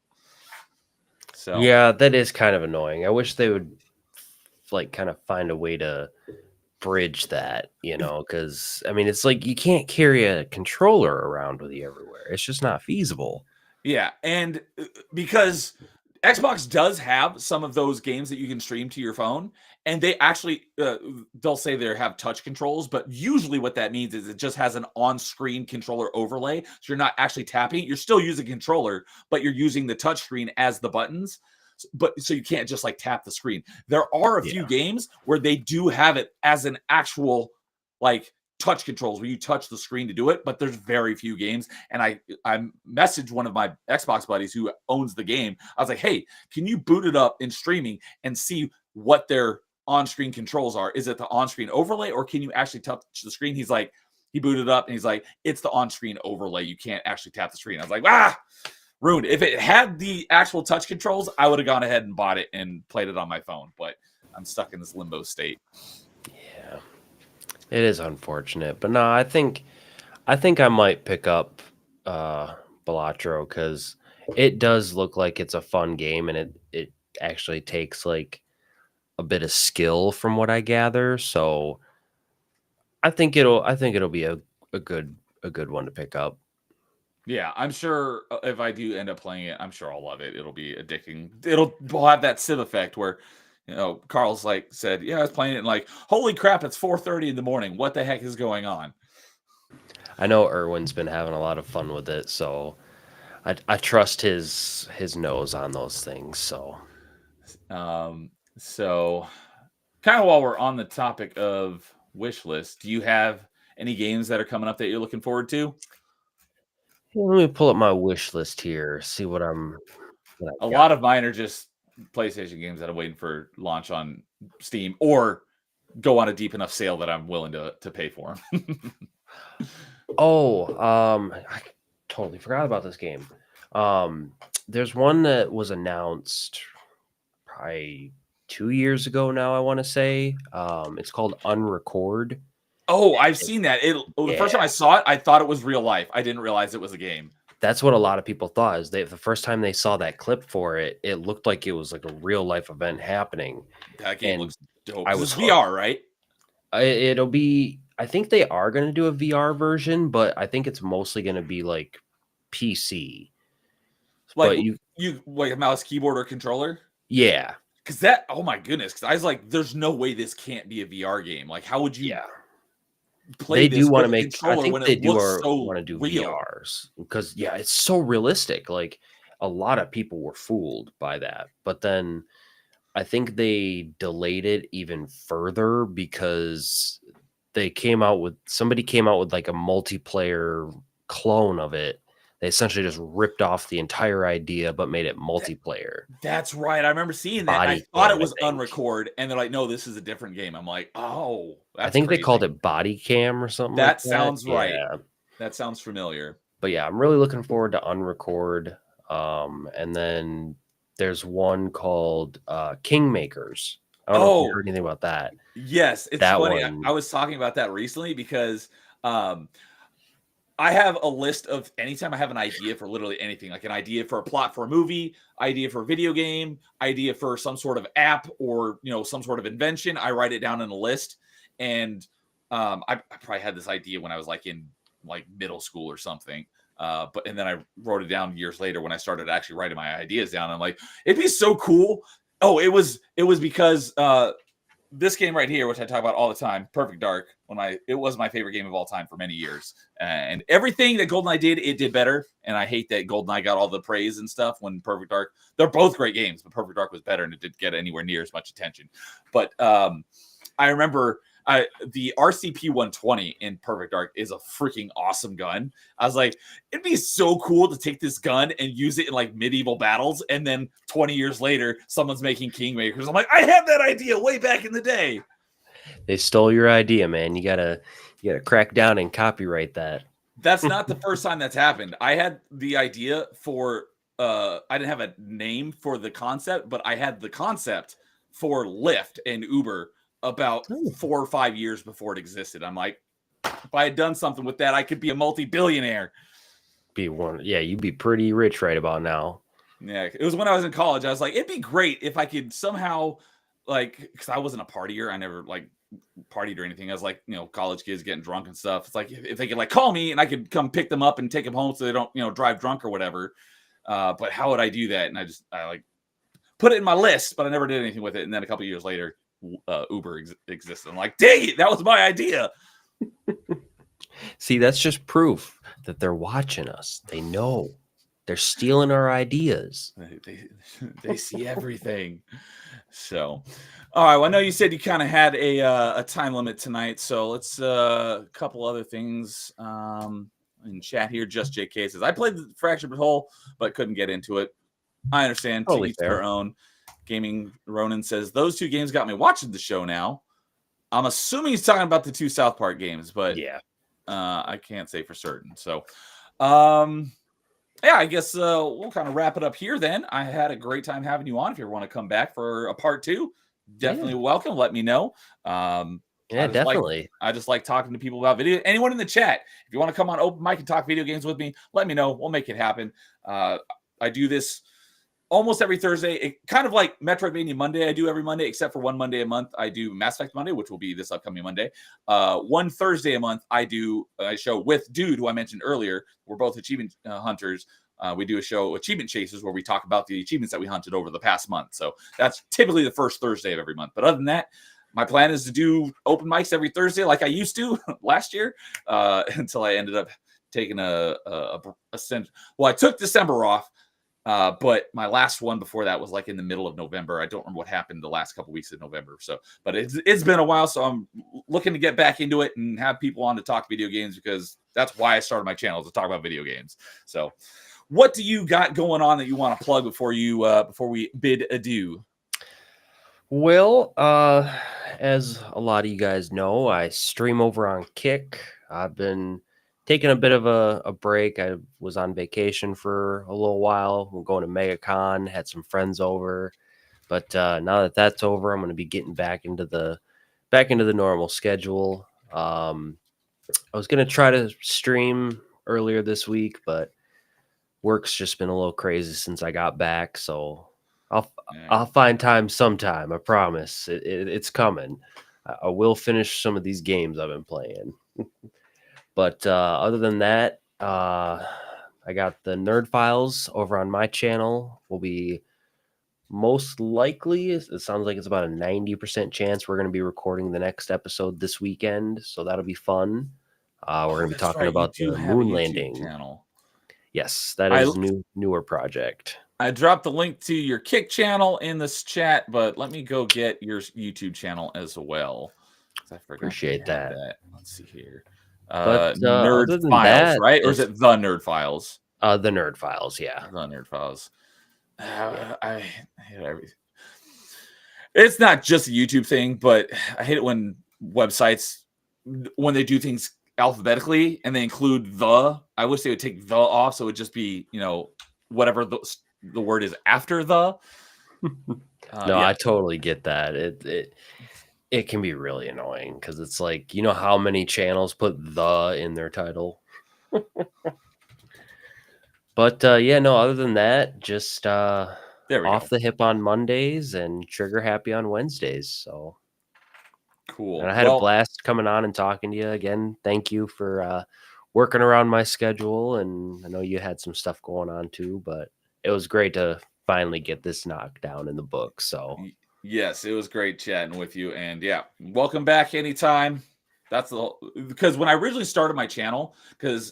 So Yeah, that is kind of annoying. I wish they would like kind of find a way to bridge that, because I mean, it's like you can't carry a controller around with you everywhere. It's just not feasible. yeah, and because Xbox does have some of those games that you can stream to your phone, and they actually they'll say they have touch controls, but usually what that means is it just has an on-screen controller overlay, so you're not actually tapping it. You're still using a controller, but you're using the touch screen as the buttons. But so you can't just like tap the screen. There are a few games where they do have it as an actual like touch controls where you touch the screen to do it, but there's very few games. And I messaged one of my Xbox buddies who owns the game. I was like, hey, can you boot it up in streaming and see what their on-screen controls are? Is it the on-screen overlay, or can you actually touch the screen? He's like, he booted up and he's like, it's the on-screen overlay. You can't actually tap the screen. I was like, ruined. If it had the actual touch controls, I would have gone ahead and bought it and played it on my phone, but I'm stuck in this limbo state. Yeah. It is unfortunate, but no, I think I might pick up Balatro because it does look like it's a fun game, and it actually takes like a bit of skill from what I gather. So I think it'll be a good one to pick up. Yeah, I'm sure if I do end up playing it, I'm sure I'll love it. It'll be addicting. We'll have that Civ effect where, Carl's like said, yeah, I was playing it and like, holy crap, it's 4:30 in the morning. What the heck is going on? I know Erwin's been having a lot of fun with it, so I trust his nose on those things. So, so kind of while we're on the topic of wish list, do you have any games that are coming up that you're looking forward to? let me pull up my wish list here, see what I'm. A lot of mine are just PlayStation games that I'm waiting for launch on Steam or go on a deep enough sale that I'm willing to pay for them. I totally forgot about this game. There's one that was announced probably 2 years ago now, I want to say. It's called Unrecord. Oh, I've seen that. The first time I saw it, I thought it was real life. I didn't realize it was a game. That's what a lot of people thought. Is the first time they saw that clip for it, it looked like it was like a real life event happening. That game looks dope. I was VR, right? It'll be. I think they are going to do a VR version, but I think it's mostly going to be like PC. Like but you like a mouse, keyboard, or controller? Yeah. Because that, oh my goodness! Because I was like, there's no way this can't be a VR game. Like, how would you? Yeah. Play they do want to make. I think think they do want to do VRs because it's so realistic. Like a lot of people were fooled by that, but then I think they delayed it even further because somebody came out with like a multiplayer clone of it. They essentially just ripped off the entire idea, but made it multiplayer. That's right. I remember seeing that. I thought it was Unrecord, and they're like, "No, this is a different game." I'm like, "Oh, I think crazy. They called it Body Cam or something. That sounds right. Yeah. That sounds familiar. But yeah, I'm really looking forward to Unrecord. And then there's one called Kingmakers. I don't know if you heard anything about that. Yes, it's that funny. One. I was talking about that recently because I have a list of anytime I have an idea for literally anything, like an idea for a plot for a movie, idea for a video game, idea for some sort of app or, some sort of invention, I write it down in a list. And I probably had this idea when I was like in like middle school or something. And then I wrote it down years later when I started actually writing my ideas down. I'm like, it'd be so cool. Oh, it was because this game right here, which I talk about all the time, Perfect Dark, it was my favorite game of all time for many years. And everything that GoldenEye did, it did better. And I hate that GoldenEye got all the praise and stuff when Perfect Dark, they're both great games, but Perfect Dark was better and it didn't get anywhere near as much attention. But I remember the RCP-120 in Perfect Dark is a freaking awesome gun. I was like, it'd be so cool to take this gun and use it in like medieval battles. And then 20 years later, someone's making Kingmakers. I'm like, I had that idea way back in the day. They stole your idea, man. You gotta crack down and copyright that. That's not the first time that's happened. I had the idea for I didn't have a name for the concept, but I had the concept for Lyft and Uber about 4 or 5 years before it existed. I'm like, if I had done something with that, I could be a multi-billionaire. be one. Yeah, you'd be pretty rich right about now. Yeah, it was when I was in college. I was like, it'd be great if I could somehow, like, because I wasn't a partier. I never like partied or anything. I was like, college kids getting drunk and stuff. It's like if they could like call me and I could come pick them up and take them home so they don't, drive drunk or whatever. But how would I do that? And I like put it in my list, but I never did anything with it. And then a couple of years later, Uber existed. I'm like, dang it, that was my idea. See, that's just proof that they're watching us. They know. They're stealing our ideas. They see everything. So, all right. Well, I know you said you kind of had a time limit tonight, so let's a couple other things in chat here. Just JK says I played the Fractured But Whole, but couldn't get into it. I understand. Totally to each their own. Gaming Ronan says those two games got me watching the show now. I'm assuming he's talking about the two South Park games, but yeah, I can't say for certain. So, yeah, I guess we'll kind of wrap it up here then. I had a great time having you on. If you want to come back for a part 2, definitely welcome. Let me know. Yeah, definitely. I just like talking to people about video. Anyone in the chat, if you want to come on open mic and talk video games with me, let me know. We'll make it happen. I do this almost every Thursday. Kind of like Metroidvania Monday I do every Monday, except for one Monday a month. I do Mass Effect Monday, which will be this upcoming Monday. One Thursday a month, I do a show with Dude, who I mentioned earlier. We're both achievement hunters. We do a show, Achievement Chasers, where we talk about the achievements that we hunted over the past month. So that's typically the first Thursday of every month. But other than that, my plan is to do open mics every Thursday like I used to last year until I ended up taking a I took December off. But my last one before that was like in the middle of November. I don't remember what happened the last couple weeks of November. So, but it's been a while. So I'm looking to get back into it and have people on to talk video games because that's why I started my channel, to talk about video games. So what do you got going on that you want to plug before we bid adieu? Well, as a lot of you guys know, I stream over on Kick. I've been taking a bit of a break. I was on vacation for a little while. I'm going to MegaCon, had some friends over. But now that that's over, I'm going to be getting back into the normal schedule. I was going to try to stream earlier this week, but work's just been a little crazy since I got back. So I'll find time sometime. I promise. It's coming. I will finish some of these games I've been playing. But other than that, I got the Nerd Files over on my channel. Will be most likely, it sounds like it's about a 90% chance we're going to be recording the next episode this weekend. So that'll be fun. We're going to be talking about the moon landing channel. Yes, that is a newer project. I dropped the link to your Kick channel in this chat, but let me go get your YouTube channel as well. I Appreciate that. Let's see here. But Nerd Files, right? Or is it The Nerd Files? The Nerd Files, yeah. The Nerd Files. I hate everything. It's not just a YouTube thing, but I hate it when websites, when they do things alphabetically and they include the. I wish they would take the off, so it would just be, whatever the word is after the. I totally get that. It can be really annoying because it's like, how many channels put the in their title. But other than that, just off the hip on Mondays and trigger happy on Wednesdays. So cool. And I had a blast coming on and talking to you again. Thank you for working around my schedule. And I know you had some stuff going on too, but it was great to finally get this knocked down in the book. So yes, it was great chatting with you. And welcome back anytime. That's because when I originally started my channel,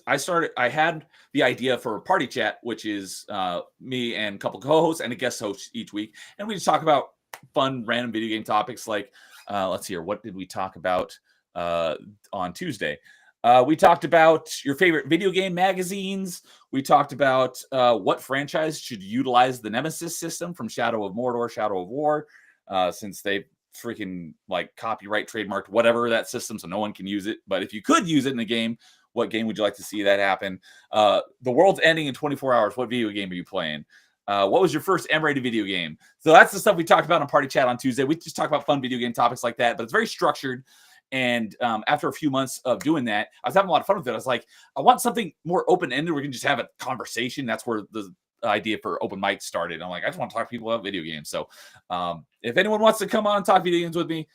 I had the idea for a party chat, which is me and a couple co-hosts and a guest host each week. And we just talk about fun, random video game topics. Like, let's see here. What did we talk about on Tuesday? We talked about your favorite video game magazines. We talked about what franchise should utilize the Nemesis system from Shadow of Mordor, Shadow of War, since they freaking copyright trademarked whatever that system, so no one can use it. But if you could use it in a game, what game would you like to see that happen? The world's ending in 24 hours. What video game are you playing? What was your first M-rated video game? So that's the stuff we talked about on Party Chat on Tuesday. We just talk about fun video game topics like that, but it's very structured. And after a few months of doing that, I was having a lot of fun with it. I was like, I want something more open-ended. We can just have a conversation. That's where the idea for open mic started. I'm like, I just want to talk to people about video games. So if anyone wants to come on and talk video games with me,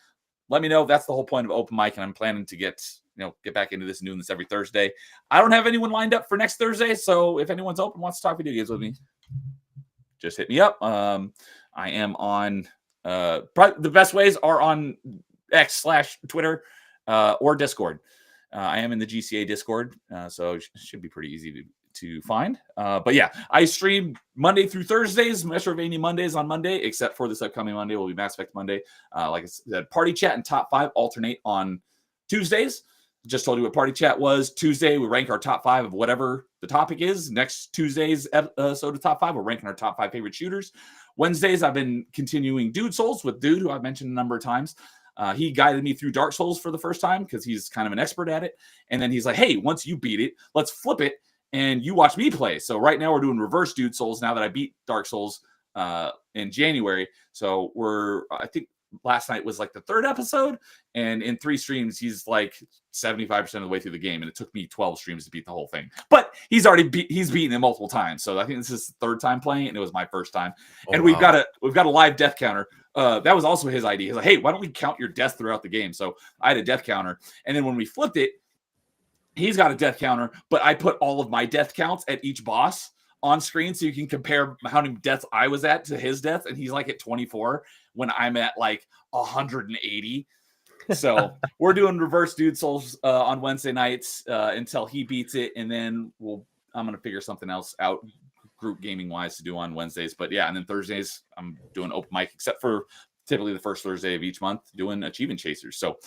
let me know. That's the whole point of open mic. And I'm planning to get back into this and doing this every Thursday. I don't have anyone lined up for next Thursday. So if anyone's open, wants to talk video games with me, just hit me up. I am on probably the best ways are on X/Twitter or Discord. I am in the GCA Discord, so it should be pretty easy to find. But yeah, I stream Monday through Thursdays, Metroidvania Mondays on Monday, except for this upcoming Monday will be Mass Effect Monday. Like I said, Party Chat and Top 5 alternate on Tuesdays. Just told you what Party Chat was. Tuesday, we rank our top 5 of whatever the topic is. Next Tuesday's episode of Top 5, we're ranking our top 5 favorite shooters. Wednesdays, I've been continuing Dude Souls with Dude, who I've mentioned a number of times. He guided me through Dark Souls for the first time because he's kind of an expert at it. And then he's like, hey, once you beat it, let's flip it and you watch me play. So right now we're doing reverse Dude Souls now that I beat Dark Souls in January. So I think last night was like the 3rd episode. And in 3 streams, he's like 75% of the way through the game. And it took me 12 streams to beat the whole thing. But he's beaten it multiple times. So I think this is the 3rd time playing it, and it was my first time. And we've got a live death counter. That was also his idea. He's like, hey, why don't we count your deaths throughout the game? So I had a death counter. And then when we flipped it, he's got a death counter, but I put all of my death counts at each boss on screen so you can compare how many deaths I was at to his deaths. And he's like at 24 when I'm at like 180. So we're doing reverse Dude Souls on Wednesday nights until he beats it. And then I'm going to figure something else out group gaming wise to do on Wednesdays. But yeah, and then Thursdays I'm doing open mic, except for typically the first Thursday of each month doing Achievement Chasers. So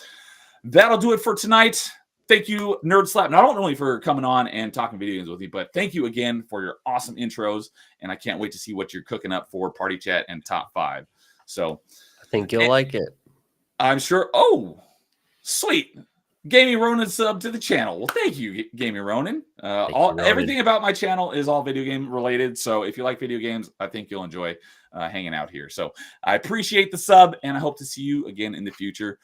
that'll do it for tonight. Thank you, Nerd Slap, not only for coming on and talking video games with me, but thank you again for your awesome intros. And I can't wait to see what you're cooking up for Party Chat and Top 5. So I think you'll like it. I'm sure. Oh, sweet. Gaming Ronin sub to the channel. Well, thank you, Gaming Ronin. Ronin. Everything about my channel is all video game related. So if you like video games, I think you'll enjoy hanging out here. So I appreciate the sub, and I hope to see you again in the future.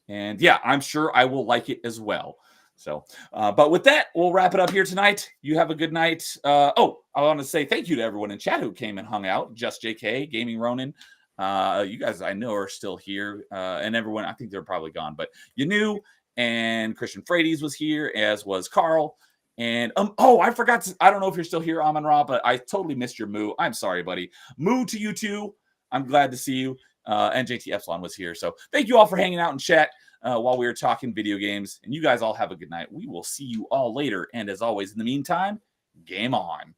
And yeah, I'm sure I will like it as well. So, but with that, we'll wrap it up here tonight. You have a good night. I want to say thank you to everyone in chat who came and hung out. Just JK, Gaming Ronin. You guys I know are still here. And everyone, I think they're probably gone, but you knew. And Christian Frades was here, as was Carl. And I forgot to, I don't know if you're still here, Amon Ra, but I totally missed your Moo. I'm sorry, buddy. Moo to you too. I'm glad to see you. And JT Epsilon was here. So thank you all for hanging out and chat while we were talking video games. And you guys all have a good night. We will see you all later. And as always, in the meantime, game on.